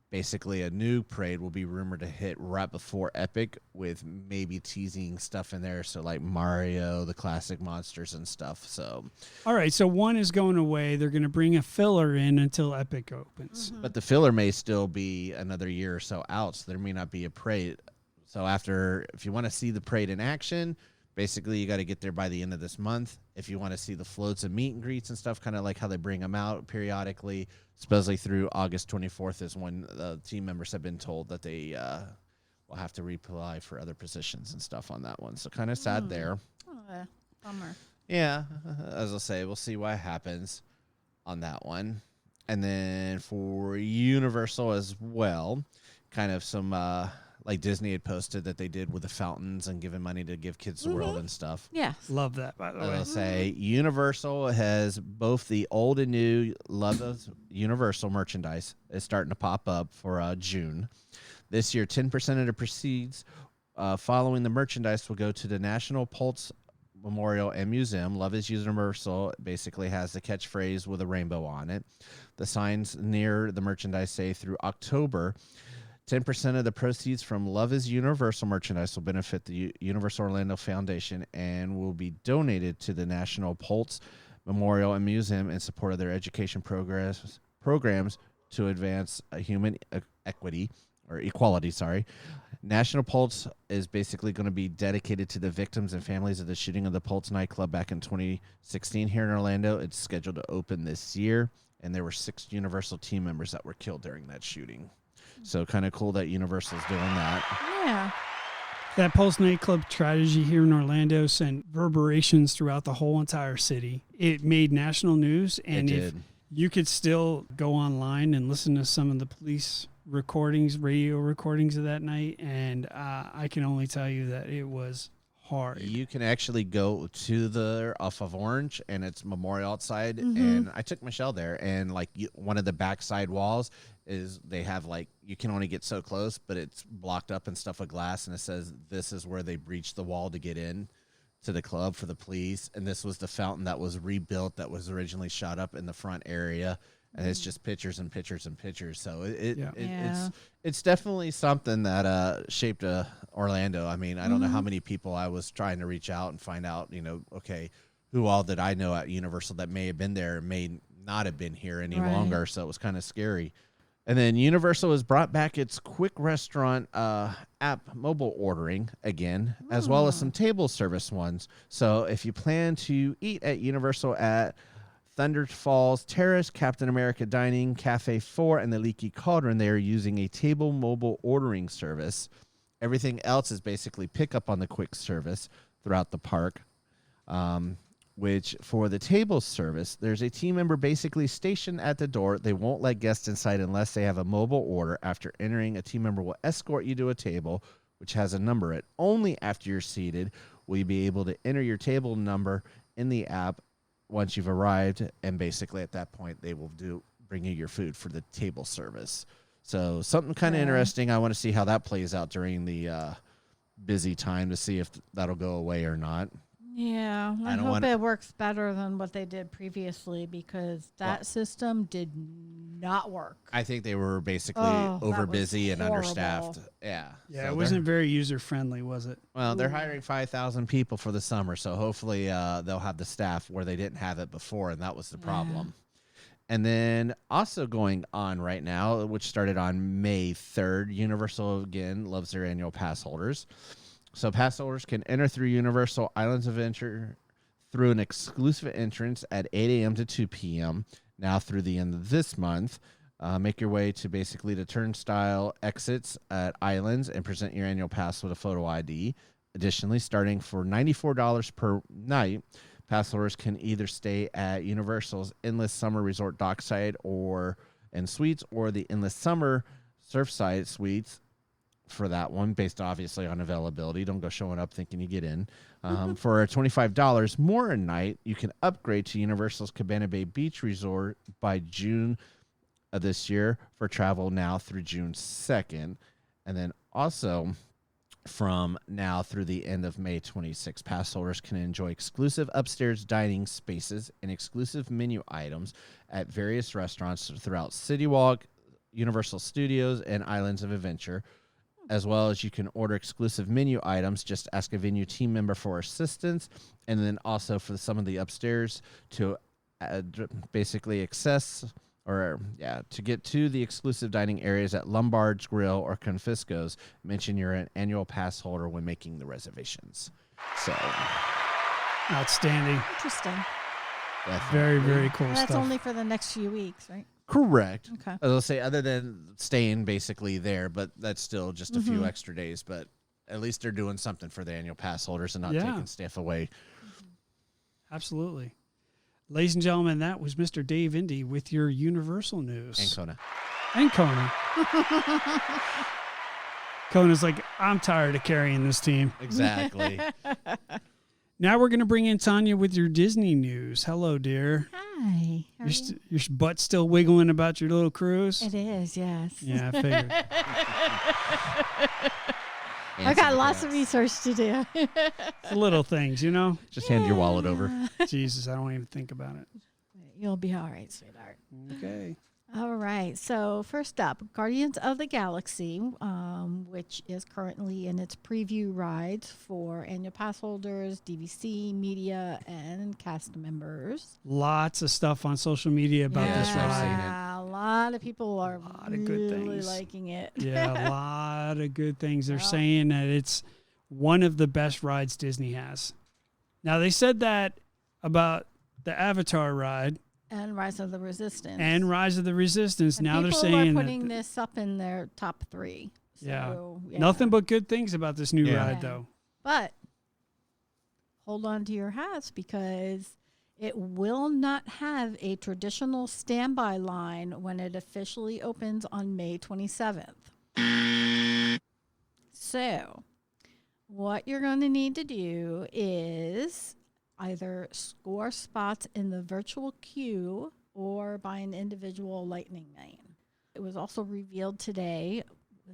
basically a new parade will be rumored to hit right before Epic with maybe teasing stuff in there. So like Mario, the classic monsters and stuff. So, all right. So one is going away. They're going to bring a filler in until Epic opens. but the filler may still be another year or so out. So there may not be a parade. So if you want to see the parade in action, basically you got to get there by the end of this month. If you want to see the floats and meet and greets and stuff, kind of like how they bring them out periodically, supposedly through August 24th is when the team members have been told that they will have to reapply for other positions and stuff on that one. So kind of sad there. Oh, bummer. Yeah, as I'll say, we'll see what happens on that one. And then for Universal as well, kind of some like Disney had posted that they did with the fountains and giving money to give kids the world and stuff. Yes. Love that, by the way. I'll say Universal has both the old and new Love of Universal merchandise is starting to pop up for June. This year, 10% of the proceeds following the merchandise will go to the National Pulse Memorial and Museum. Love is Universal basically has the catchphrase with a rainbow on it. The signs near the merchandise say through October, 10% of the proceeds from Love is Universal merchandise will benefit the Universal Orlando Foundation and will be donated to the National Pulse Memorial and Museum in support of their education programs to advance human equity or equality. National Pulse is basically going to be dedicated to the victims and families of the shooting of the Pulse nightclub back in 2016 here in Orlando. It's scheduled to open this year, and there were 6 Universal team members that were killed during that shooting. So kind of cool that Universal's doing that. Yeah. That Pulse nightclub tragedy here in Orlando sent reverberations throughout the whole entire city. It made national news, and if you could still go online and listen to some of the police recordings, radio recordings of that night, and I can only tell you that it was hard. You can actually go to the off of Orange, and it's Memorial outside. And I took Michelle there, and like one of the backside walls is they have like you can only get so close, but it's blocked up and stuff with glass, and it says this is where they breached the wall to get in to the club for the police. And this was the fountain that was rebuilt that was originally shot up in the front area. And it's just pictures and pictures and pictures. So it's definitely something that shaped Orlando. I mean, I don't know how many people I was trying to reach out and find out, okay, who all did I know at Universal that may have been there, may not have been here any longer. So it was kind of scary. And then Universal has brought back its quick restaurant app mobile ordering again, as well as some table service ones. So if you plan to eat at Universal at Thunder Falls Terrace, Captain America Dining, Cafe 4, and the Leaky Cauldron, they are using a table mobile ordering service. Everything else is basically pickup on the quick service throughout the park. Which for the table service, there's a team member basically stationed at the door. They won't let guests inside unless they have a mobile order. After entering, a team member will escort you to a table, which has a number. It only after you're seated will you be able to enter your table number in the app once you've arrived, and basically at that point they will bring you your food for the table service. So something kind of interesting. I want to see how that plays out during the busy time to see if that'll go away or not. Yeah, I hope it works better than what they did previously, because that system did not work. I think they were basically over busy and understaffed. Yeah. Yeah, so it wasn't very user friendly, was it? Well, they're hiring 5,000 people for the summer, so hopefully they'll have the staff where they didn't have it before, and that was the problem. And then also going on right now, which started on May 3rd, Universal again loves their annual pass holders. So pass holders can enter through Universal Islands of Adventure through an exclusive entrance at 8 a.m. to 2 p.m. now through the end of this month. Make your way to basically the turnstile exits at Islands and present your annual pass with a photo ID. Additionally, starting for $94 per night, pass holders can either stay at Universal's Endless Summer Resort Dockside and Suites, or the Endless Summer Surfside Suites. For that one, based obviously on availability. Don't go showing up thinking you get in. For $25 more a night, you can upgrade to Universal's Cabana Bay Beach Resort by June of this year for travel now through June 2nd. And then also from now through the end of May 26th, pass holders can enjoy exclusive upstairs dining spaces and exclusive menu items at various restaurants throughout City Walk, Universal Studios, and Islands of Adventure. As well as you can order exclusive menu items. Just ask a venue team member for assistance. And then also for some of the upstairs to basically to get to the exclusive dining areas at Lombard's Grill or Confisco's, mention you're an annual pass holder when making the reservations. So outstanding. Interesting. Definitely. Very, very cool That's stuff. only for the next few weeks, right? Correct. Okay. I'll say other than staying basically there, but that's still just a few extra days. But at least they're doing something for the annual pass holders and not taking staff away. Absolutely. Ladies and gentlemen, that was Mr. Dave Indy with your Universal news. And Kona. And Kona. Kona's like, I'm tired of carrying this team. Exactly. Now we're going to bring in Tanya with your Disney news. Hello, dear. Hi. How are you? Your butt's still wiggling about your little cruise? It is, yes. Yeah, I figured. I got lots of research to do. The little things, you know? Just hand your wallet over. Jesus, I don't even think about it. You'll be all right, sweetheart. Okay. All right. So first up, Guardians of the Galaxy, which is currently in its preview rides for annual pass holders, DVC, media, and cast members. Lots of stuff on social media about this I've ride. seen it. Yeah, a lot of people are really liking it. Yeah, a lot of good things. They're saying that it's one of the best rides Disney has. Now, they said that about the Avatar ride. And Rise of the Resistance. And Rise of the Resistance. And now they're saying people are putting this up in their top 3. So, yeah. Nothing but good things about this new ride, though. But hold on to your hats, because it will not have a traditional standby line when it officially opens on May 27th. So What you're going to need to do is either score spots in the virtual queue or buy an individual lightning lane. It was also revealed today,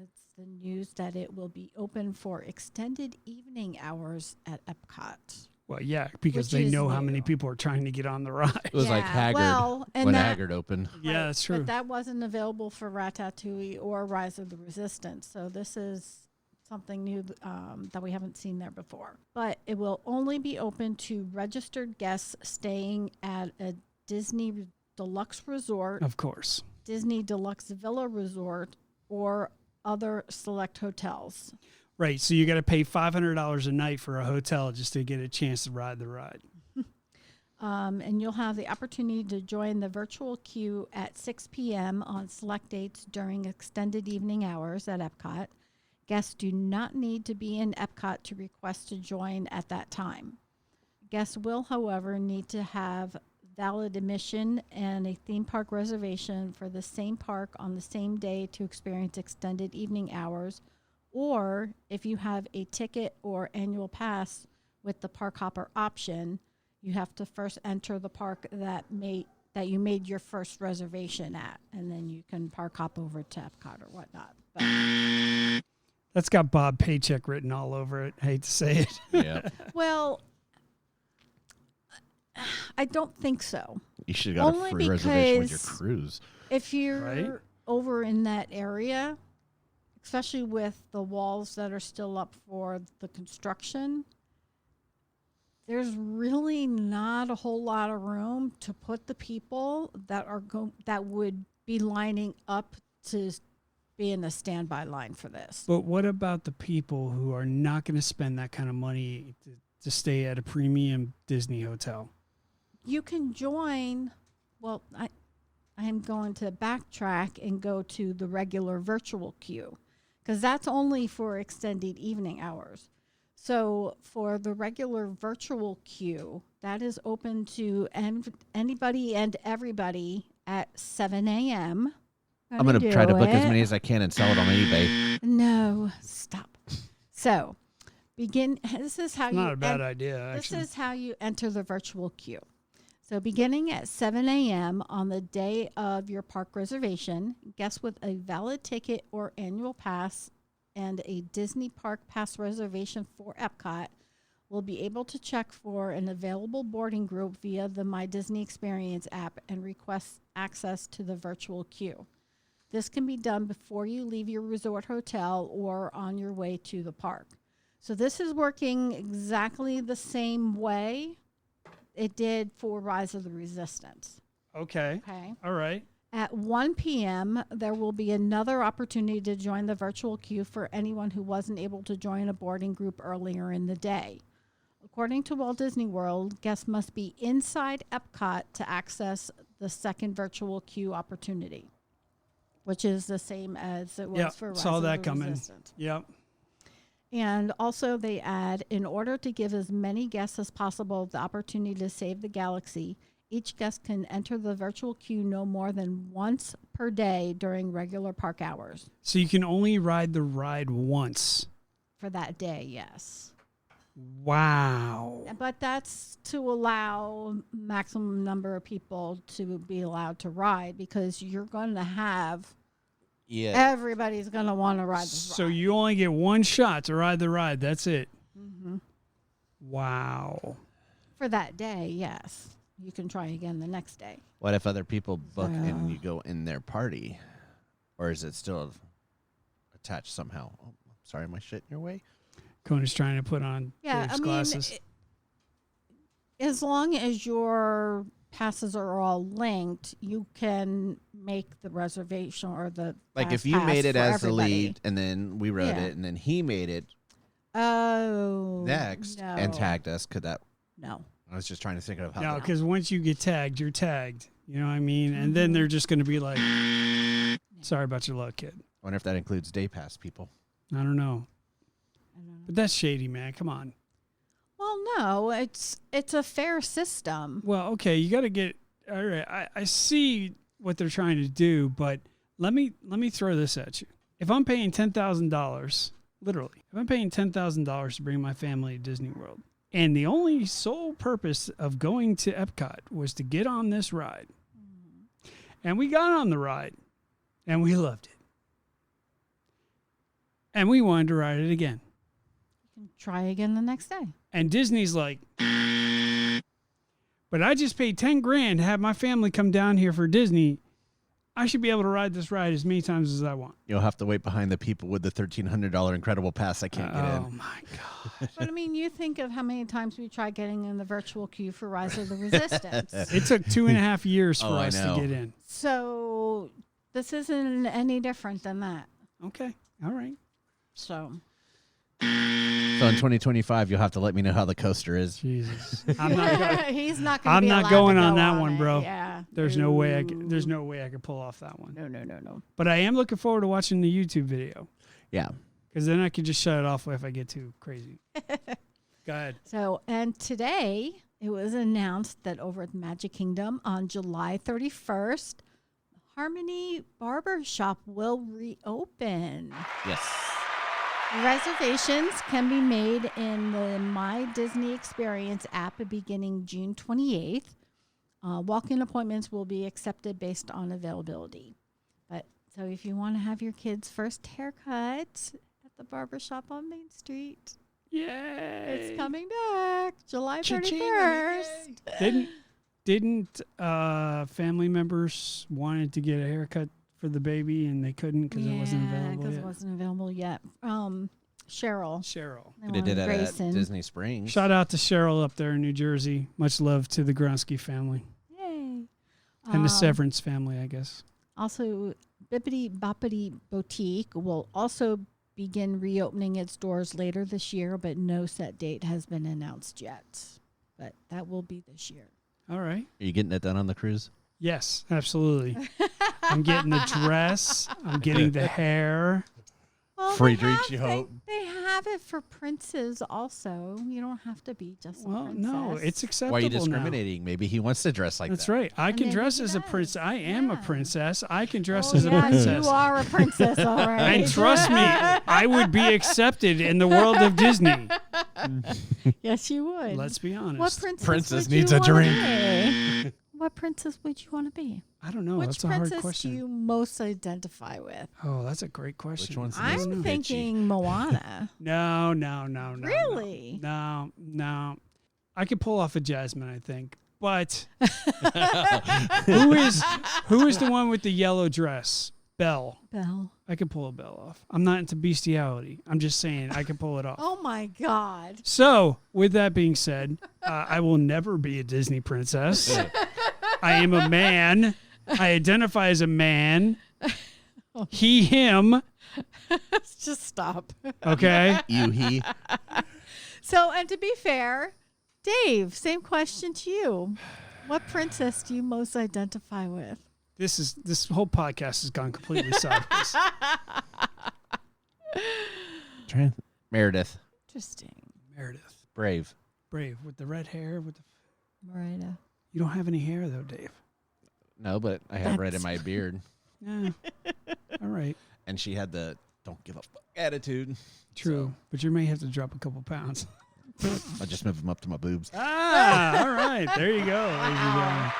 it's the news that it will be open for extended evening hours at Epcot. Well, yeah, because Which they is know how new. many people are trying to get on the ride. It was like Yeah, Haggard well, and when that- Haggard opened. Yeah, that's true. But that wasn't available for Ratatouille or Rise of the Resistance. So this is something new that we haven't seen there before. But it will only be open to registered guests staying at a Disney Deluxe Resort, Of course. Disney Deluxe Villa Resort, or other select hotels. Right. So you got to pay $500 a night for a hotel just to get a chance to ride the ride. And you'll have the opportunity to join the virtual queue at 6 p.m. on select dates during extended evening hours at Epcot. Guests do not need to be in Epcot to request to join at that time. Guests will, however, need to have valid admission and a theme park reservation for the same park on the same day to experience extended evening hours, or if you have a ticket or annual pass with the park hopper option, you have to first enter the park that you made your first reservation at, and then you can park hop over to Epcot or whatnot. But That's got Bob Paycheck written all over it. I hate to say it. Yeah. well, I don't think so. You should have got Only a free reservation with your because- cruise. If you're Right? over in that area, especially with the walls that are still up for the construction, there's really not a whole lot of room to put the people that are that would be lining up to be in a standby line for this. But what about the people who are not going to spend that kind of money to stay at a premium Disney hotel? You can join. Well, I am going to backtrack and go to the regular virtual queue, because that's only for extended evening hours. So for the regular virtual queue, that is open to anybody and everybody at 7 a.m. I'm going to try to book as many as I can and sell it on eBay. No, stop. So this is how Not a bad idea, This actually. is how you enter the virtual queue. So beginning at 7 a.m. on the day of your park reservation, guests with a valid ticket or annual pass and a Disney Park Pass reservation for Epcot will be able to check for an available boarding group via the My Disney Experience app and request access to the virtual queue. This can be done before you leave your resort hotel or on your way to the park. So this is working exactly the same way it did for Rise of the Resistance. Okay. Okay. All right. At 1 p.m., there will be another opportunity to join the virtual queue for anyone who wasn't able to join a boarding group earlier in the day. According to Walt Disney World, guests must be inside Epcot to access the second virtual queue opportunity, which is the same as it was Yeah, for Rise saw of that the coming. Resistance. Yep. And also they add, in order to give as many guests as possible the opportunity to save the galaxy, each guest can enter the virtual queue no more than once per day during regular park hours. So you can only ride the ride once. For that day, yes. Wow. But that's to allow maximum number of people to be allowed to ride, because you're going to have, Yeah. everybody's going to want to ride this So ride. you only get one shot to ride the ride. That's it. Mm-hmm. Wow. For that day, yes. You can try again the next day. What if other people book and So- you go in their party? Or is it still attached somehow? Oh, sorry, am I shit in your way? Conan's trying to put on Yeah, Dave's I mean, glasses. as long as your passes are all linked, you can make the reservation or the Like if fast you pass made it for as everybody. the lead and then we wrote Yeah. it and then he made it Oh, next no. and tagged us, could that? No. I was just trying to think of how. No, that- because once you get tagged, you're tagged. You know what I mean? And then they're just going to be like, sorry about your luck, kid. I wonder if that includes day pass people. I don't know. I don't know. But that's shady, man. Come on. Well, no, it's a fair system. Well, okay, you got to get. All right, I see what they're trying to do, but let me throw this at you. If I'm paying $10,000, Literally. I've been paying $10,000 to bring my family to Disney World. And the only sole purpose of going to Epcot was to get on this ride. And we got on the ride. And we loved it. And we wanted to ride it again. You can try again the next day. And Disney's like, but I just paid $10,000 to have my family come down here for Disney. I should be able to ride this ride as many times as I want. You'll have to wait behind the people with the $1,300 Incredible Pass that can't get in. Oh, my God. But, I mean, you think of how many times we tried getting in the virtual queue for Rise of the Resistance. It took 2.5 years for I us to know. get in. So this isn't any different than that. Okay. All right. So So in 2025, you'll have to let me know how the coaster is. Jesus. I'm not going. he's not going. I'm be not allowed going to on go that one, it. bro. Yeah. There's no way I could pull off that one. No. But I am looking forward to watching the YouTube video Yeah. because then I can just shut it off if I get too crazy. Go ahead. So, and today it was announced that over at Magic Kingdom on July 31st, Harmony Barber Shop will reopen. Yes. Reservations can be made in the My Disney Experience app beginning June 28th. Walk-in appointments will be accepted based on availability. But so if you want to have your kids' first haircut at the barbershop on Main Street, Yay. it's coming back July Cha-ching, 31st. Didn't family members wanted to get a haircut for the baby and they couldn't because it wasn't available because yet? it wasn't available yet. Cheryl. Cheryl. They did it at Grayson. Disney Springs. Shout out to Cheryl up there in New Jersey. Much love to the Gronsky family Yay. and the Severance family, I guess. Also, Bippity Boppity Boutique will also begin reopening its doors later this year, but no set date has been announced yet. But that will be this year. All right. Are you getting it done on the cruise? Yes, absolutely. I'm getting the dress. I'm getting the hair. Well, Free they drinks, have- you they- hope? They have it for princes also. You don't have to be just a Well, princess. no, it's acceptable Why are you now. discriminating? Maybe he wants to dress like That's that. right. I And can maybe dress he as a does. princess. I am a Yeah. princess. I can dress Oh, as a yeah, princess. you are a princess, all right. And trust me, I would be accepted in the world of Disney. Yes, you would. Let's be honest. What princess, Princess would needs you a wanna drink. be? What princess would you want to be? I don't know. Which That's a hard princess question. do you most identify with? Oh, that's a great question. Which one's the I most don't know. I'm bitchy? thinking Moana. No. Really? No. I could pull off a Jasmine, I think. But who is the one with the yellow dress? Belle. Belle. I could pull a Belle off. I'm not into bestiality. I'm just saying I can pull it off. Oh my God. So, with that being said, I will never be a Disney princess. I am a man. I identify as a man. He, him. Just stop. Okay. You, he. So, and to be fair, Dave, same question to you. What princess do you most identify with? This whole podcast has gone completely sideways. Meredith. Interesting. Meredith. Brave. Brave. With the red hair. Marita. You don't have any hair, though, Dave. No, but I have red in my beard. Yeah. All right. And she had the don't give a fuck attitude. True. But you may have to drop a couple pounds. I'll just move them up to my boobs. All right. There you go, ladies and gentlemen.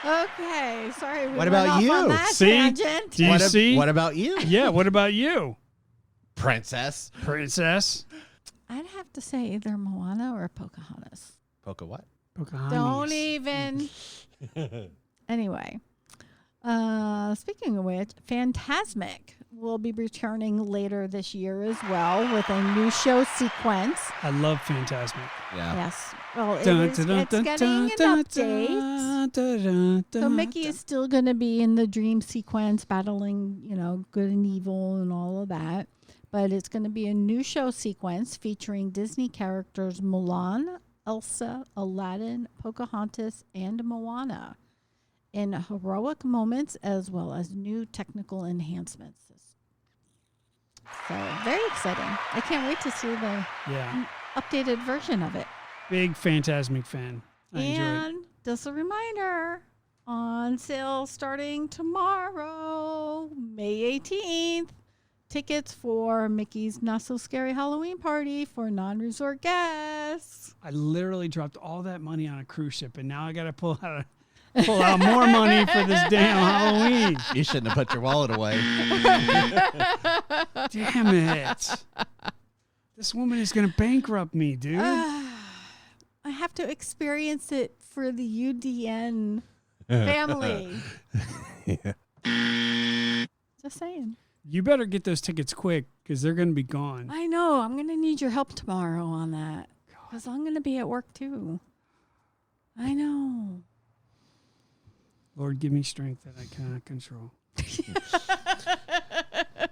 Okay. Sorry. We What went about off you? On that See? tangent. Do you see? What about you? Yeah. What about you, Princess. princess? I'd have to say either Moana or Pocahontas. Poca what? Pocahontas. Don't even. Anyway, speaking of which, Fantasmic will be returning later this year as well with a new show sequence. I love Fantasmic. Yeah. Yes. Well, it's getting an update. So Mickey is still going to be in the dream sequence battling, good and evil and all of that. But it's going to be a new show sequence featuring Disney characters Mulan, Elsa, Aladdin, Pocahontas, and Moana in heroic moments as well as new technical enhancements. So very exciting. I can't wait to see the updated version of it. Big Fantasmic fan. I enjoy it. And just a reminder, on sale starting tomorrow, May 18th, tickets for Mickey's Not So Scary Halloween Party for non-resort guests. I literally dropped all that money on a cruise ship, and now I got to pull out more money for this damn Halloween. You shouldn't have put your wallet away. Damn it. This woman is going to bankrupt me, dude. I have to experience it for the UDN family. Just saying. You better get those tickets quick because they're going to be gone. I know. I'm going to need your help tomorrow on that because I'm going to be at work too. I know. Lord, give me strength that I cannot control.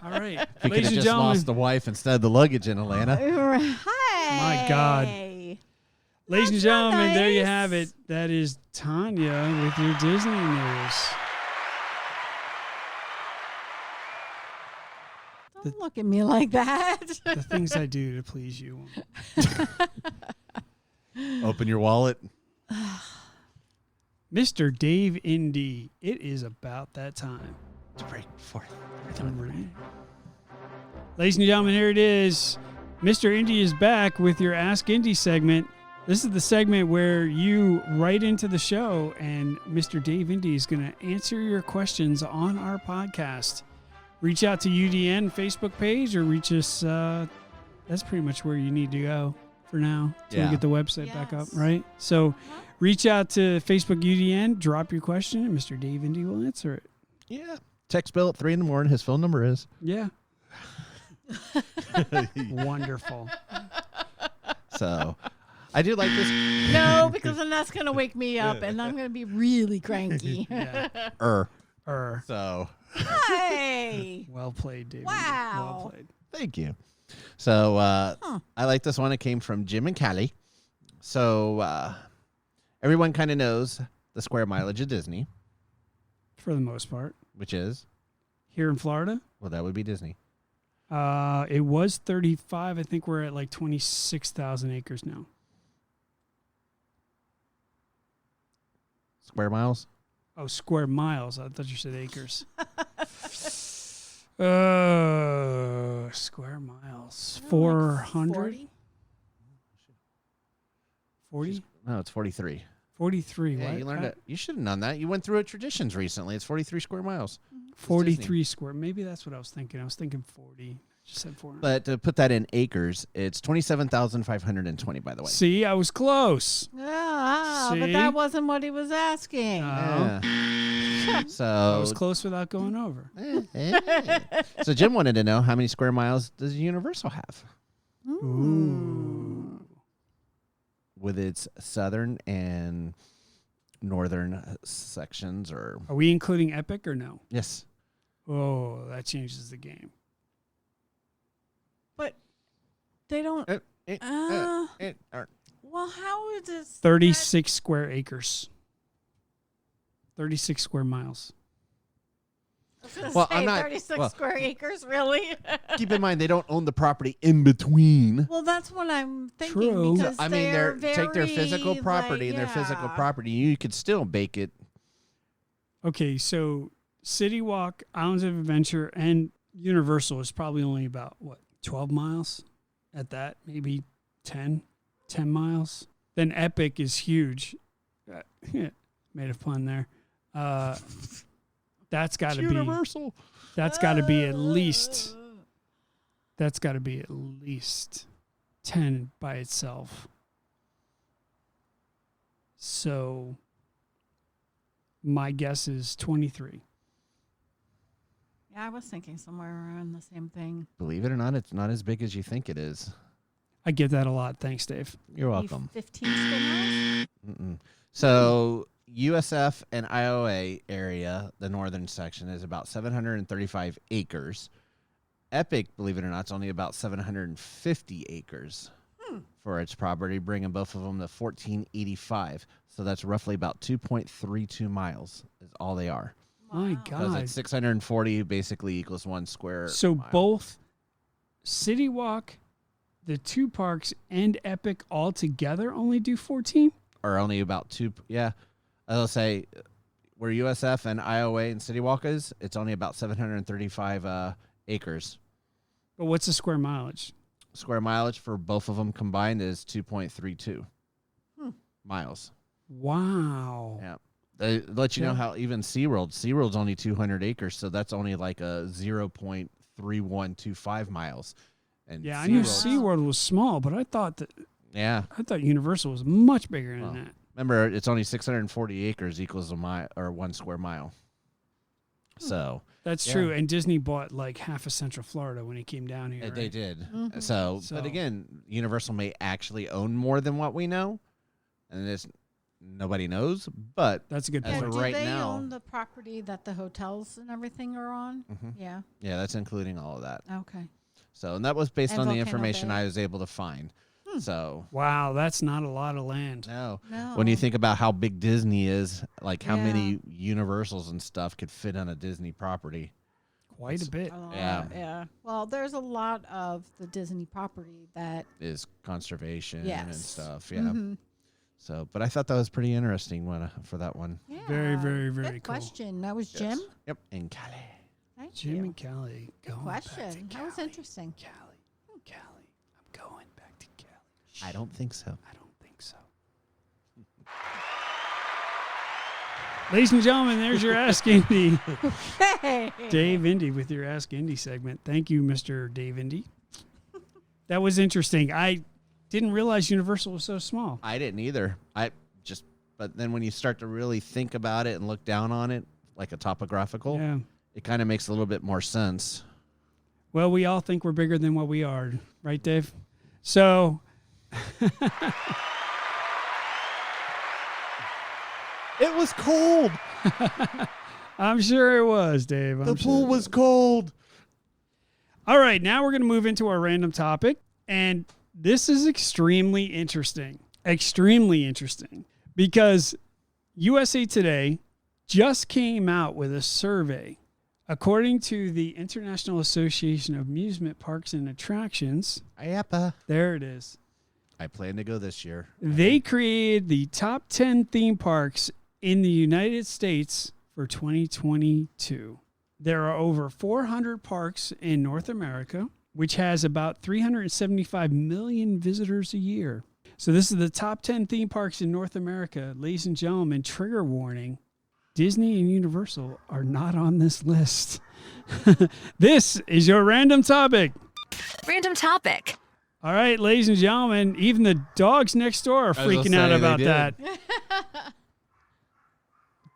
All right. You could Ladies have and just gentlemen. lost the wife instead of the luggage in Atlanta. Hi. My God. Ladies and That's not gentlemen, there you nice. have it. That is Tanya with your Disney news. Don't look at me like that. The things I do to please you. Open your wallet. Mr. Dave Indy, it is about that time. Ladies and gentlemen, here it is. Mr. Indy is back with your Ask Indy segment. This is the segment where you write into the show, and Mr. Dave Indy is going to answer your questions on our podcast. Reach out to UDN Facebook page or reach us. That's pretty much where you need to go for now till we Yeah. get the website back up, Yes. right? So reach out to Facebook UDN, drop your question, and Mr. Dave Indy will answer it. Yeah. Text Bill at 3 a.m. His phone number is. Yeah. Wonderful. So I do like this. No, because then that's going to wake me up and I'm going to be really cranky. Yeah. So Hey. Well played, Dave. Wow. Well played. thank you. So I like this one. It came from Jim and Callie. So everyone kind of knows the square mileage of Disney, For the most part. which is, Here in Florida, well, that would be Disney. it was 35. I think we're at like 26,000 acres now. Square miles? Oh, square miles. I thought you said acres. Square miles. 400? 40? No, it's 43. 43. Yeah, what? you learned it. You should have known that. You went through it traditions recently. It's 43 square miles. 43 square. Maybe that's what I was thinking. I was thinking 40. Just said 400. But to put that in acres, it's 27,520, by the way. See, I was close. Yeah, but See? that wasn't what he was asking. Oh. Yeah. I So, was close without going over. so Jim wanted to know, how many square miles does Universal have Ooh. with its southern and northern sections? Or Are we including Epic or no? yes, Oh, that changes the game. But they don't. Well, how is this? 36 square acres. 36 square miles. Well, I'm not- 36 well- square acres, really? keep in mind they don't own the property in between. Well, that's what I'm thinking. True. Because I mean, they're take their very, physical property like, and their physical yeah. property. You could still bake it. Okay, so City Walk, Islands of Adventure, and Universal is probably only about, 12 miles at that? Maybe 10 miles? Then Epic is huge. Made a pun there. That's got to be Universal. That's got to be at least 10 by itself. So my guess is 23. Yeah, I was thinking somewhere around the same thing. Believe it or not, it's not as big as you think it is. I get that a lot. Thanks, Dave. You're Maybe welcome. 15 square miles? Mm-mm. So USF and IOA area, the northern section, is about 735 acres. Epic, believe it or not, is only about 750 acres for its property, bringing both of them to 1485. So that's roughly about 2.32 miles is all they are. My Because God. it's 640 basically equals 1 square So mile. both City Walk, the two parks, and Epic all together only do 14? Are only about 2. Yeah. I'll say where USF and IOA and City Walk is, it's only about 735 acres. But what's the square mileage? Square mileage for both of them combined is 2.32 miles. Wow. Yeah. They let you know how even SeaWorld's only 200 acres, so that's only like a 0.3125 miles. And Yeah, I knew SeaWorld was small, but I thought Universal was much bigger than that. Remember, it's only 640 acres equals a mile or 1 square mile. So that's true. And Disney bought like half of Central Florida when he came down here. They right? did. Mm-hmm. So, but again, Universal may actually own more than what we know, and it's nobody knows. But that's a good as point. of Do right they now, own the property that the hotels and everything are on? Yeah. Yeah, that's including all of that. Okay. So, and that was based And on the Volcano information Bay. I was able to find. So, wow, that's not a lot of land. no. No. When you think about how big Disney is, like how Yeah. many Universals and stuff could fit on a Disney property. Quite a bit. Yeah. Yeah. Well, there's a lot of the Disney property that. Is conservation and Yes. stuff. Yeah. Mhm. So, but I thought that was pretty interesting for that one. Yeah. Very, very, very Good cool. question. That was Jim. Yep. In Cali. Thank Jim you. and Callie going back to Question. That was Cali. interesting. Callie, I'm going back to Cali. I don't think so. I don't think so. Ladies and gentlemen, there's your Ask Indy. Hey. Dave Indy with your Ask Indy segment. Thank you, Mr. Dave Indy. That was interesting. I didn't realize Universal was so small. I didn't either. But then when you start to really think about it and look down on it, like a topographical, Yeah. it kind of makes a little bit more sense. Well, we all think we're bigger than what we are, right, Dave? So, It was cold. I'm sure it was, Dave. The pool was cold. All right, now we're going to move into our random topic. And this is extremely interesting. Extremely interesting. Because USA Today just came out with a survey. According to the International Association of Amusement Parks and Attractions, there it is. I plan to go this year. They created the top 10 theme parks in the United States for 2022. There are over 400 parks in North America, which has about 375 million visitors a year. So this is the top 10 theme parks in North America. Ladies and gentlemen, trigger warning. Disney and Universal are not on this list. This is your random topic. Random topic. All right, ladies and gentlemen, even the dogs next door are freaking out about that.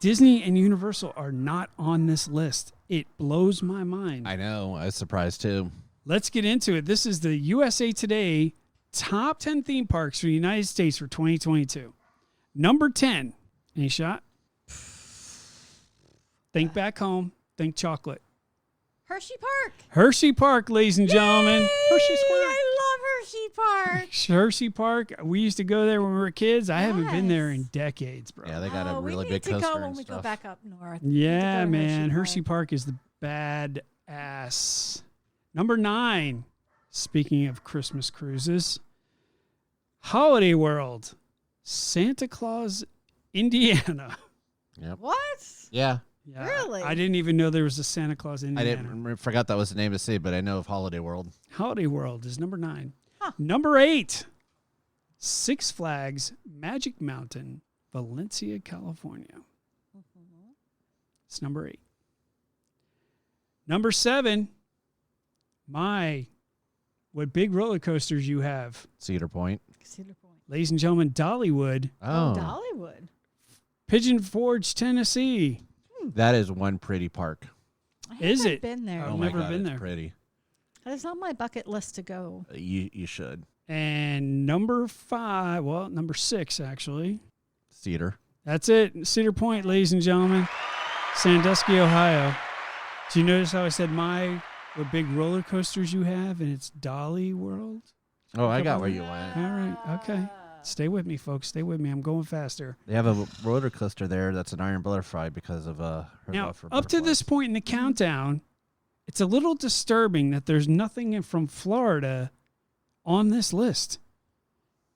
Disney and Universal are not on this list. It blows my mind. I know. I was surprised too. Let's get into it. This is the USA Today top 10 theme parks for the United States for 2022. Number 10. Any shot? Think back home. Think chocolate. Hershey Park. Hershey Park, ladies and gentlemen. Hershey Square. I love Hershey Park. Hershey Park. We used to go there when we were kids. I haven't been there in decades, bro. Yeah, they got a really big we need to coaster go when and we stuff. go back up north. Yeah, We need to go to man. Hershey Park. Park is the bad ass. Number 9. Speaking of Christmas cruises, Holiday World, Santa Claus, Indiana. Yep. What? Yeah. Yeah, Really? I didn't even know there was a Santa Claus, I Indiana. forgot that was the name of the city, but I know of Holiday World. Holiday World is number 9. Huh. Number 8, Six Flags Magic Mountain, Valencia, California. It's number 8. Number 7, what big roller coasters you have. Cedar Point. Cedar Point. Ladies and gentlemen, Dollywood, Oh, Dollywood. Pigeon Forge, Tennessee. that is one pretty park. I Is haven't it? been there. Oh Oh my my never God, been it's there. pretty. It's on my bucket list to go. You should. And number 6, actually. Cedar. That's it. Cedar Point, ladies and gentlemen. Sandusky, Ohio. Do you notice how I said what big roller coasters you have, and it's Dolly World? Oh, I got where you went. All right. Okay. Stay with me, folks. Stay with me. I'm going faster. They have a roller coaster there that's an iron butterfly because of her Now, love for up to this butterflies. point in the countdown, it's a little disturbing that there's nothing from Florida on this list.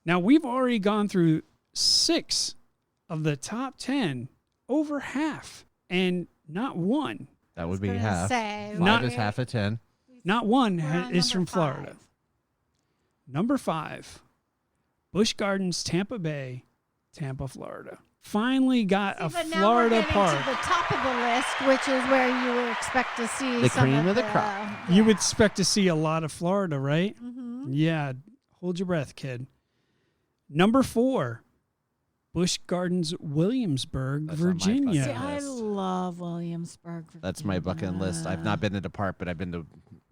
Now, we've already gone through 6 of the top 10, over half, and not one. That would be Gonna half. say, 5 Not- is half of 10. we Not one We're on is from number Florida. 5. Number 5, Busch Gardens, Tampa Bay, Tampa, Florida. Finally got a But now we're Florida getting park. to the top of the list, which is where you would expect to see The some cream of the the crop. You would expect to see a lot of Florida, right? Mm-hmm. Yeah. Hold your breath, kid. Number 4, Busch Gardens, Williamsburg, That's on my Virginia. See, bucket I list. love Williamsburg. That's my bucket list. I've not been to the park, but I've been to I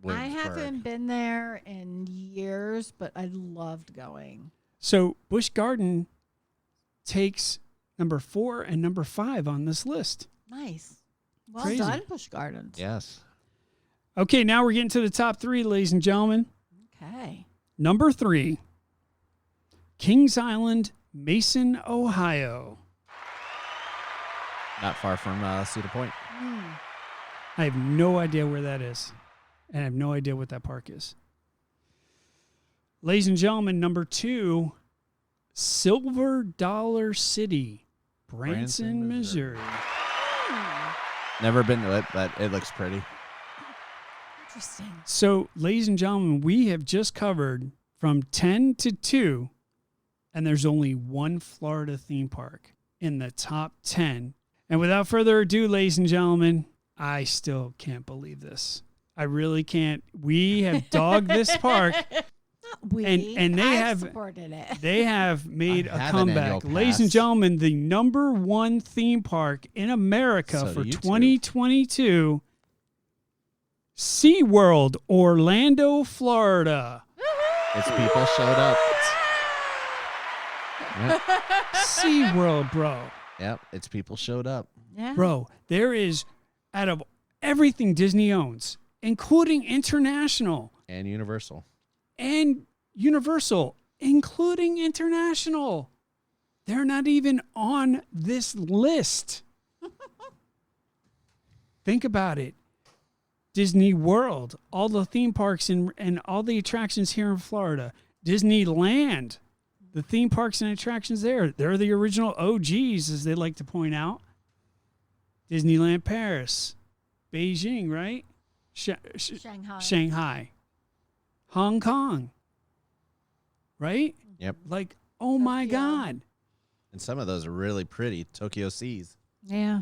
Williamsburg. haven't been there in years, but I loved going. So Busch Garden takes number 4 and number 5 on this list. Nice. Well Crazy. done, Busch Gardens. Yes. Okay, now we're getting to the top 3, ladies and gentlemen. Okay. Number 3, Kings Island, Mason, Ohio. Not far from Cedar Point. I have no idea where that is, and I have no idea what that park is. Ladies and gentlemen, number 2, Silver Dollar City, Branson, Branson, Missouri. Missouri. Never been to it, but it looks pretty. Interesting. So, ladies and gentlemen, we have just covered from 10 to 2, and there's only one Florida theme park in the top 10. And without further ado, ladies and gentlemen, I still can't believe this. I really can't. We have dogged this park. Not we. And they I have- supported it. They have made I a have an annual comeback. Ladies and pass. gentlemen, the number 1 theme park in America So do for you two. 2022, SeaWorld, Orlando, Florida. Its people showed up. Yep. SeaWorld, bro. Yep. Its people showed up. Yeah. Bro, there is, out of everything Disney owns, including International And Universal. and Universal, including International, they're not even on this list. Think about it. Disney World, all the theme parks and all the attractions here in Florida. Disneyland, the theme parks and attractions there. They're the original OGs, as they like to point out. Disneyland Paris, Beijing, right? Shanghai. Shanghai, Hong Kong, right? Yep. Like, oh my Tokyo. God. And some of those are really pretty. Tokyo Seas. Yeah.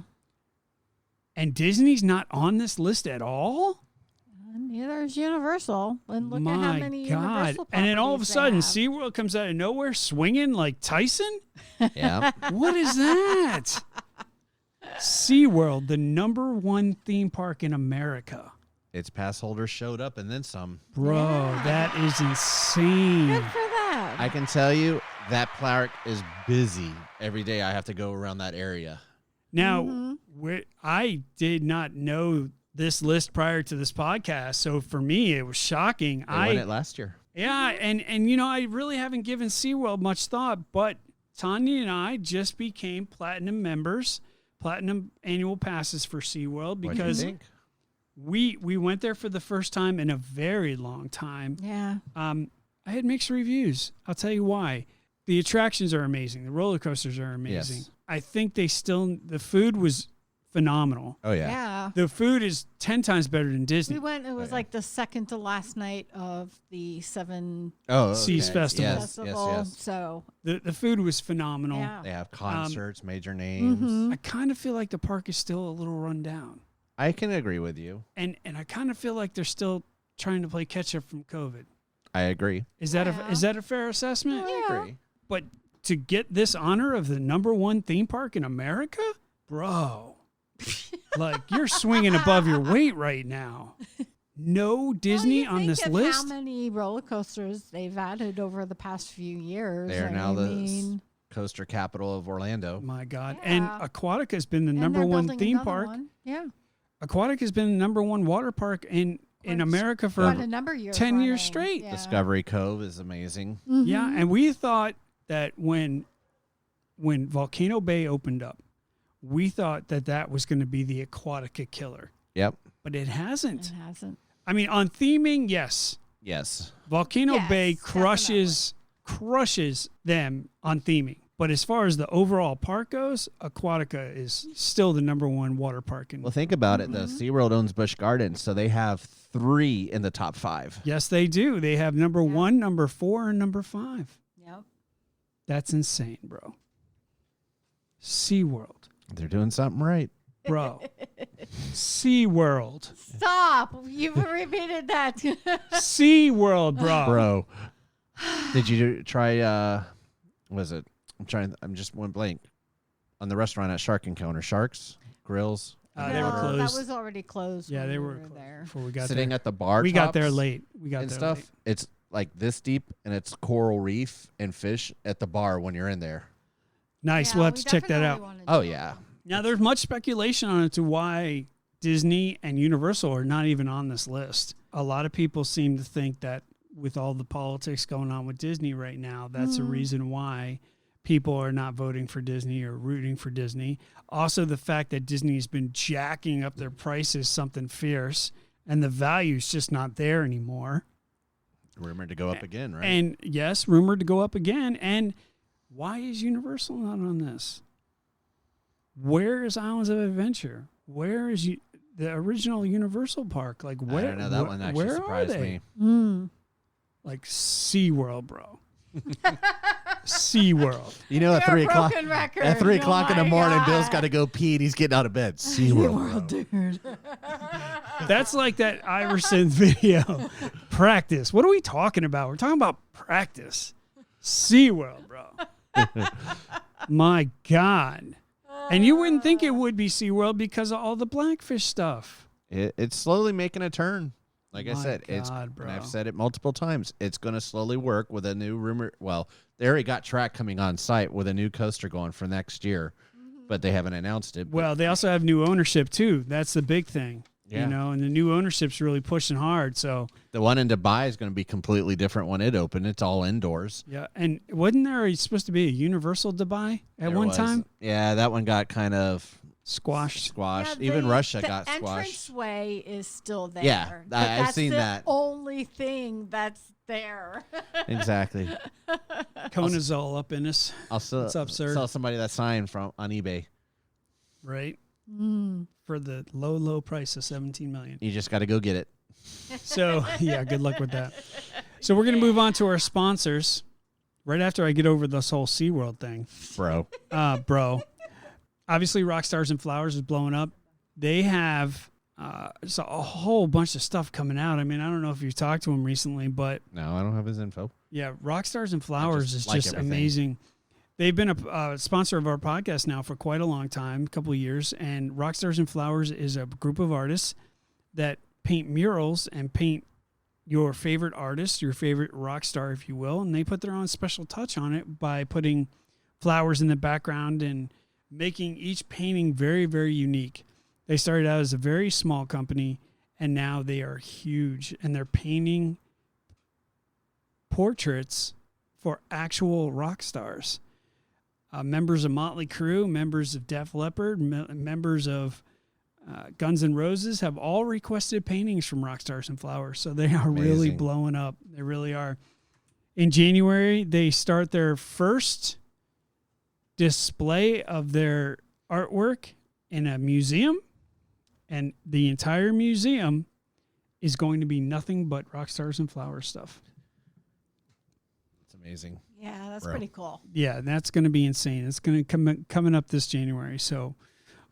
And Disney's not on this list at all? And neither is Universal. And look my at how many God. Universal And then all of a properties they sudden, have. SeaWorld comes out of nowhere swinging like Tyson? Yeah. What is that? SeaWorld, the number 1 theme park in America. Its pass holders showed up and then some. Bro, Yeah. that is insane. Good for them. I can tell you that park is busy. Every day I have to go around that area. Now, Mm-hmm. I did not know this list prior to this podcast, so for me it was shocking. They won it last year. Yeah, and you know, I really haven't given SeaWorld much thought, but Tanya and I just became platinum members, platinum annual passes for SeaWorld What do you because think? we went there for the first time in a very long time. Yeah. I had mixed reviews. I'll tell you why. The attractions are amazing. The roller coasters are amazing. Yes. I think the food was phenomenal. Oh, yeah. Yeah. The food is 10 times better than Disney. We went, it was yeah. like the second to last night of the Seven Oh, Seas okay. Festival. Yes, Festival. yes, yes. So, The food was phenomenal. yeah. They have concerts, major names. Mhm. I kind of feel like the park is still a little run down. I can agree with you. And I kind of feel like they're still trying to play catch up from COVID. I agree. Is that Yeah. is that a fair assessment? I Yeah. agree. But to get this honor of the number 1 theme park in America, bro, like you're swinging above your weight right now. No Disney Well, you on think this of list. How many roller coasters they've added over the past few years? They are I now the mean, coaster capital of Orlando. My God. Yeah. And Aquatica has been the and number they're 1 building theme another park. one. Yeah. Aquatic has been the number 1 water park in America for Quite a number of years 10 years running. straight. Yeah. Discovery Cove is amazing. Yeah, Mhm. and we thought that when Volcano Bay opened up, we thought that was going to be the Aquatica killer, Yep. but it hasn't. It hasn't. I mean, on theming, yes, Yes. Volcano Yes, Bay crushes them on theming. But as far as the overall park goes, Aquatica is still the number 1 water park in. Well, think about it. The SeaWorld owns Busch Gardens, so they have 3 in the top 5. Yes, they do. They have number 1, number 4, and number 5. Yep. That's insane, bro. SeaWorld. They're doing something right. Bro. SeaWorld. Stop. You've repeated that. SeaWorld, Bro. Did you try, what is it? I'm just went blank. On the restaurant at Shark Encounter. Sharks? Grills? They were closed. That was already closed. Yeah, when they we were there. before we got Sitting there. at the bar We got there tops late. We got and there stuff. late. It's like this deep, and it's coral reef and fish at the bar when you're in there. Nice. Yeah, We'll have we to check that definitely out. wanna Oh, do yeah. it. Now, there's much speculation on it to why Disney and Universal are not even on this list. A lot of people seem to think that with all the politics going on with Disney right now, that's a reason why people are not voting for Disney or rooting for Disney. Also, the fact that Disney's been jacking up their prices something fierce, and the value's just not there anymore. Rumored to go up again, right? And yes, rumored to go up again. And why is Universal not on this? Where is Islands of Adventure? Where is the original Universal Park? Like, where? I don't know. That one actually where surprised are they? me. Like SeaWorld, bro. SeaWorld. You know, at You're 3 a o'clock. broken record. At 3 Oh o'clock in the my morning, God. Bill's got to go pee, and he's getting out of bed. SeaWorld, bro. dude. That's like that Iverson video. Practice. What are we talking about? We're talking about practice. SeaWorld, bro. My God. And you wouldn't think it would be SeaWorld because of all the blackfish stuff. It's slowly making a turn. Like I My said, God, bro. and I've said it multiple times. It's going to slowly work with a new rumor. Well, they already got track coming on site with a new coaster going for next year, but they haven't announced it. Well, they also have new ownership too. That's the big thing. Yeah. You know, and the new ownership's really pushing hard. So The one in Dubai is going to be completely different when it opened. It's all indoors. yeah, and wasn't there supposed to be a Universal Dubai at There one was. time? Yeah, that one got kind of Squashed. squashed. Even Russia got The squashed. entranceway is still there. Yeah, but I've that's seen the that. only thing that's there. Exactly. Kona's all up in us, I'll sell, What's up, sir? sell somebody that sign from on eBay. right? Mm. For the low price of $17 million. You just got to go get it. So yeah, good luck with that. So we're gonna move on to our sponsors right after I get over this whole SeaWorld thing. Bro. Bro. Obviously, Rockstars and Flowers is blowing up. They have just a whole bunch of stuff coming out. I mean, I don't know if you've talked to them recently, but No, I don't have his info. yeah, Rockstars and Flowers is like just everything. amazing. They've been a sponsor of our podcast now for quite a long time, a couple of years. And Rockstars and Flowers is a group of artists that paint murals and paint your favorite artist, your favorite rock star, if you will. And they put their own special touch on it by putting flowers in the background and making each painting very, very unique. They started out as a very small company, and now they are huge. And they're painting portraits for actual rock stars. Members of Motley Crue, members of Def Leppard, members of Guns N' Roses have all requested paintings from Rockstars and Flowers. So they are really Amazing. blowing up. They really are. In January, they start their first display of their artwork in a museum. And the entire museum is going to be nothing but Rockstars and Flowers stuff. It's amazing. Yeah, that's Bro. pretty cool. Yeah, that's going to be insane. It's going to coming up this January. So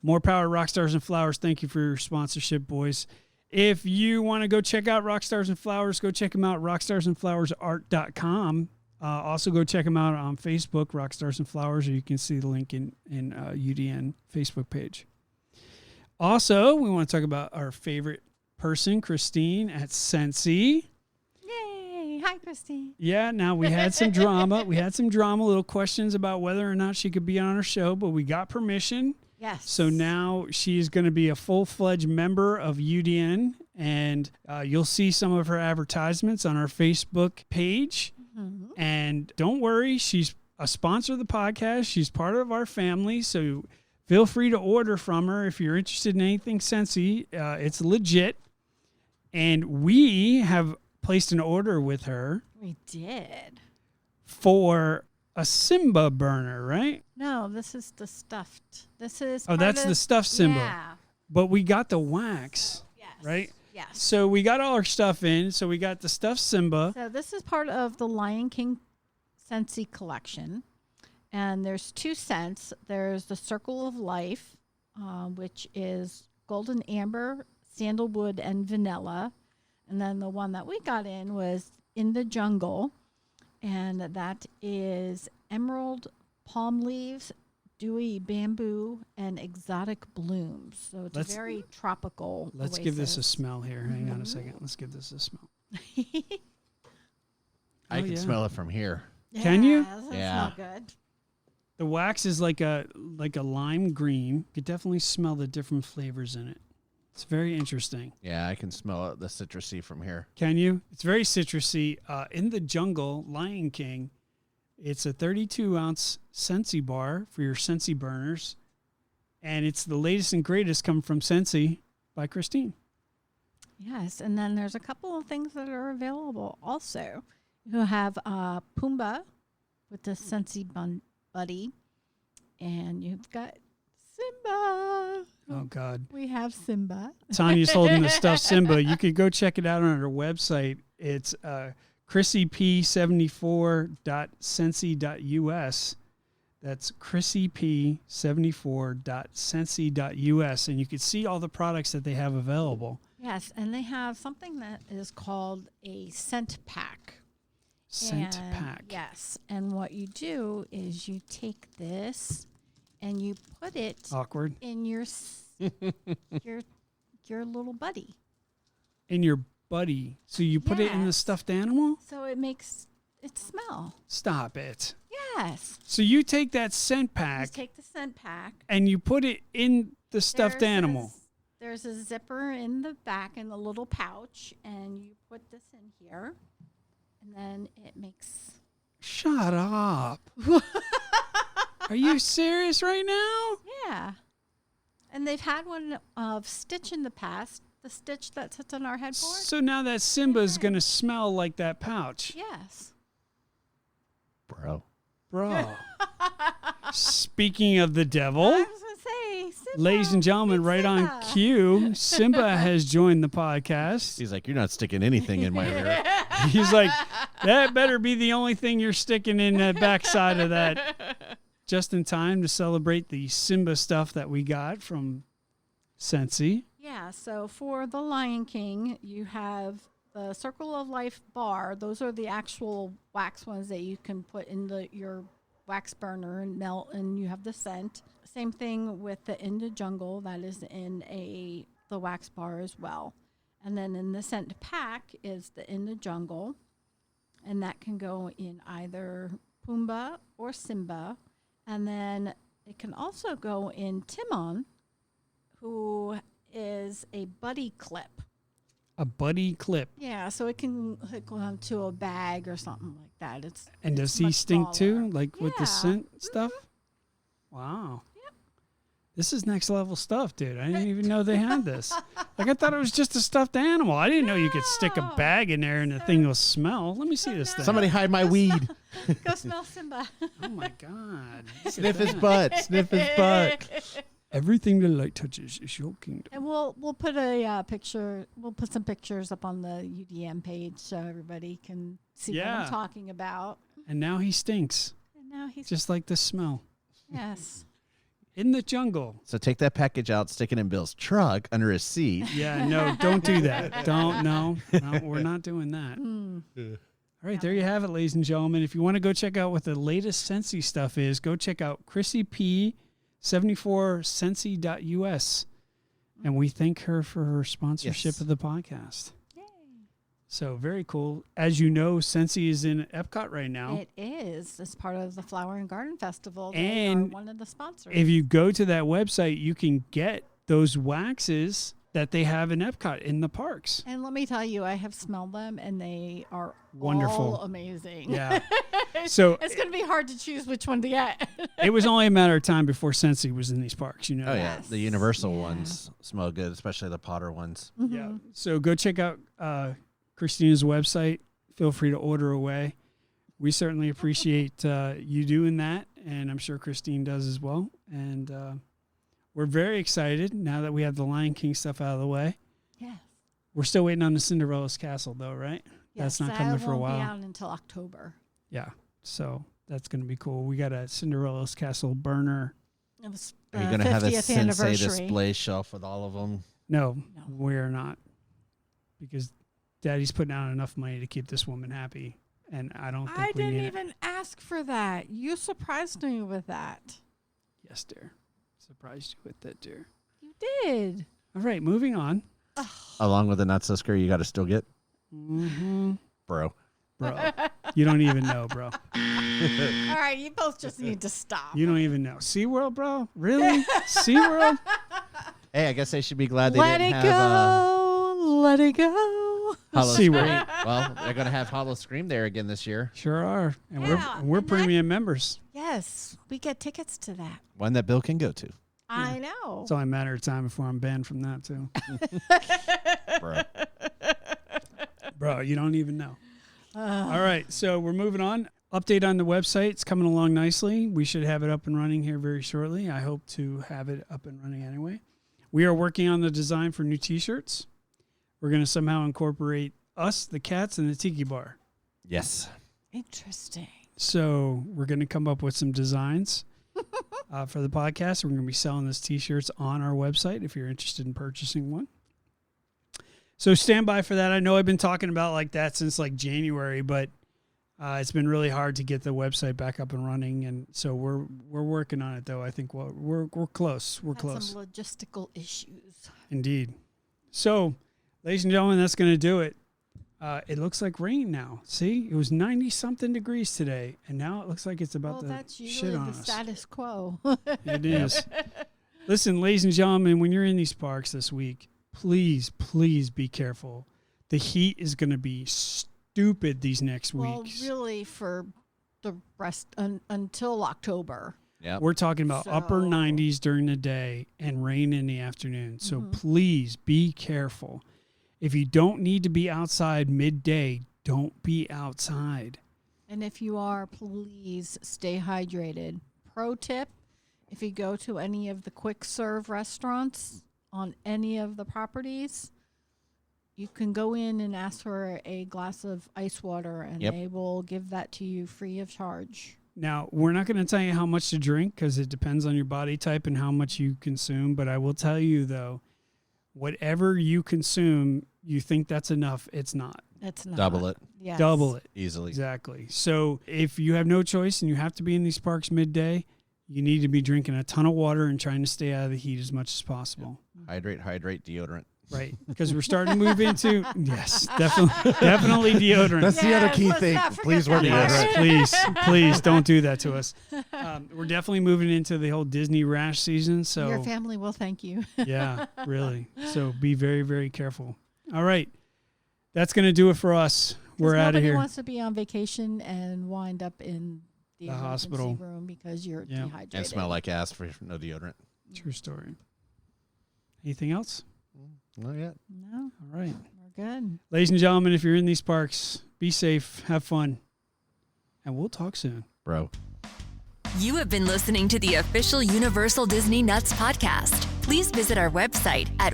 more power to Rockstars and Flowers. Thank you for your sponsorship, boys. If you want to go check out Rockstars and Flowers, go check them out, rockstarsandflowersart.com. Also go check them out on Facebook, Rockstars and Flowers, or you can see the link in UDN Facebook page. Also, we want to talk about our favorite person, Christine at Scentsy. Yay. Hi, Christine. Yeah, now we had some drama. Little questions about whether or not she could be on our show, but we got permission. Yes. So now she's going to be a full-fledged member of UDN, and you'll see some of her advertisements on our Facebook page. Mhm. And don't worry, she's a sponsor of the podcast. She's part of our family, so feel free to order from her if you're interested in anything Scentsy. It's legit. And we have placed an order with her We did. for a Simba burner, right? No, this is the stuffed. This is. Oh, part that's of- the stuffed Simba. Yeah. But we got the wax, Yes. right? Yes. So we got all our stuff in. So we got the stuffed Simba. So this is part of the Lion King Scentsy collection. And there's 2 scents. There's the Circle of Life, which is golden amber, sandalwood, and vanilla. And then the one that we got in was In the Jungle. And that is emerald, palm leaves, dewy bamboo, and exotic blooms. So it's a very tropical Let's give this a smell here. Hang on a second. Let's give this a smell. I can smell it from here. Can you? Yeah. Smell good. The wax is like a lime green. You could definitely smell the different flavors in it. It's very interesting. Yeah, I can smell it, the citrusy from here. Can you? It's very citrusy. In the Jungle, Lion King. It's a 32-ounce Scentsy bar for your Scentsy burners. And it's the latest and greatest come from Scentsy by Christine. Yes, and then there's a couple of things that are available also. You have Pumbaa with the Scentsy Buddy, and you've got Simba. Oh, God. We have Simba. Tanya's holding the stuffed Simba. You could go check it out on her website. It's chrissyp74.scentsy.us. That's chrissyp74.scentsy.us. And you can see all the products that they have available. Yes, and they have something that is called a scent pack. Scent pack. Yes, and what you do is you take this and you put it Awkward. in your little buddy. In your buddy. So you put it in the Yes. stuffed animal? So it makes it smell. Stop it. Yes. So you take that scent You pack take the scent pack. and you put it in the stuffed animal. There's a zipper in the back in the little pouch, and you put this in here, and then it makes... Shut up. Are you serious right now? Yeah. And they've had one of Stitch in the past, the Stitch that sits on our headboard. So now that Simba's going to smell like that pouch. Yes. Bro. Speaking of the devil, I was going to say, Simba. ladies and gentlemen, Big right on Simba. cue, Simba has joined the podcast. He's like, you're not sticking anything in my ear. He's like, that better be the only thing you're sticking in the backside of that. Just in time to celebrate the Simba stuff that we got from Scentsy. Yeah, so for the Lion King, you have the Circle of Life bar. Those are the actual wax ones that you can put in your wax burner and melt, and you have the scent. Same thing with the In the Jungle. That is in the wax bar as well. And then in the scent pack is the In the Jungle, and that can go in either Pumbaa or Simba. And then it can also go in Timon, who is a buddy clip. A buddy clip. Yeah, so it can hook onto a bag or something like that. And does he much stink too? smaller. Like with the Yeah. scent stuff? Wow. Yep. This is next level stuff, dude. I didn't even know they had this. Like I thought it was just a stuffed animal. I didn't know you could stick a No. bag in there and the thing will smell. Let me see this thing. Somebody hide my weed. Go smell Simba. Oh my God. Sniff his butt. Sniff his butt. Everything the light touches is your kingdom. And we'll put a picture. We'll put some pictures up on the UDN page so everybody can see what Yeah. I'm talking about. And now he stinks, And now he's just like the smell. yes. In the jungle. So take that package out, stick it in Bill's truck under his seat. Yeah, no, don't do that. No, we're not doing that. All right, there you have it, ladies and gentlemen. If you want to go check out what the latest Scentsy stuff is, go check out chrissyp74scentsy.us. And we thank her for her sponsorship Yes. of the podcast. Yay. So very cool. As you know, Scentsy is in Epcot right now. It is. It's part of the Flower and Garden Festival. They And are one of the sponsors. If you go to that website, you can get those waxes that they have in Epcot in the parks. and let me tell you, I have smelled them, and they are Wonderful. all amazing. Yeah. So It's going to be hard to choose which one to get. it was only a matter of time before Scentsy was in these parks, you know. Oh, yeah. Yes. The Universal Yeah. ones smell good, especially the Potter ones. Yeah. So go check out Christina's website. Feel free to order away. We certainly appreciate you doing that, and I'm sure Christine does as well. And we're very excited now that we have the Lion King stuff out of the way. Yes. We're still waiting on the Cinderella's Castle, though, right? That's not coming for a while. That won't be out until October. Yeah, so that's going to be cool. We got a Cinderella's Castle burner. It was Are you going to have a 50th Scentsy anniversary. display shelf with all of them? No, we're not. Because Daddy's putting out enough money to keep this woman happy. And I don't think I we didn't need even ask for that. You surprised me with that. it. Yes, dear. Surprised you with that, dear. You did. All right, moving on. Along with the not so scary you got to still get? Mm-hmm. Bro. Bro, you don't even know, bro. All right, you both just need to stop. You don't even know. SeaWorld, bro? Really? SeaWorld? Hey, I guess they should be glad they Let didn't it have go. Let it go. Hollow SeaWorld. Scream. Well, they're going to have Hollow Scream there again this year. Sure are. And Yeah, we're and premium members. Yes, we get tickets to that. One that Bill can go to. I know. It's only a matter of time before I'm banned from that, too. Bro. Bro, you don't even know. All right, so we're moving on. Update on the website. It's coming along nicely. We should have it up and running here very shortly. I hope to have it up and running anyway. We are working on the design for new T-shirts. We're going to somehow incorporate us, the cats, and the tiki bar. Yes. Interesting. So we're going to come up with some designs for the podcast. We're going to be selling those T-shirts on our website if you're interested in purchasing one. So stand by for that. I know I've been talking about like that since like January, but it's been really hard to get the website back up and running, and so we're working on it. Though I think we're close. We're Had close. some logistical issues. Indeed. So, ladies and gentlemen, that's going to do it. It looks like rain now. See, it was 90-something degrees today, and now it looks like it's about to That's shit usually on the us. status quo. It is. Listen, ladies and gentlemen, when you're in these parks this week, please be careful. The heat is going to be stupid these next Well, weeks. really, for the rest until October. Yeah. We're talking about upper So- 90s during the day and rain in the afternoon. So Mm-hmm. please be careful. If you don't need to be outside midday, don't be outside. And if you are, please stay hydrated. Pro tip, if you go to any of the quick serve restaurants on any of the properties, you can go in and ask for a glass of ice water, and Yep. they will give that to you free of charge. Now, we're not going to tell you how much to drink because it depends on your body type and how much you consume. But I will tell you, though, whatever you consume, you think that's enough, it's not. It's not. Double it Yes. Double it. easily. Exactly. So if you have no choice and you have to be in these parks midday, you need to be drinking a ton of water and trying to stay out of the heat as much as possible. Hydrate, deodorant. Right. Because we're starting to move into, yes, definitely deodorant. That's the other Yes, key let's thing. not forget Please wear that. Yes, deodorant. please don't do that to us. We're definitely moving into the whole Disney rash season. So Your family will thank you. yeah, really. So be very, very careful. All right. That's going to do it for us. We're out of Nobody here. wants to be on vacation and wind up in the emergency hospital. room because you're Yeah. dehydrated. And smell like ass for no deodorant. True story. Anything else? Not yet. No, All right. we're good. Ladies and gentlemen, if you're in these parks, be safe, have fun, and we'll talk soon. Bro. You have been listening to the official Universal Disney Nuts podcast. Please visit our website at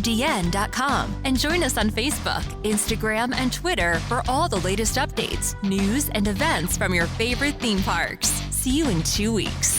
worldofudn.com and join us on Facebook, Instagram, and Twitter for all the latest updates, news, and events from your favorite theme parks. See you in 2 weeks.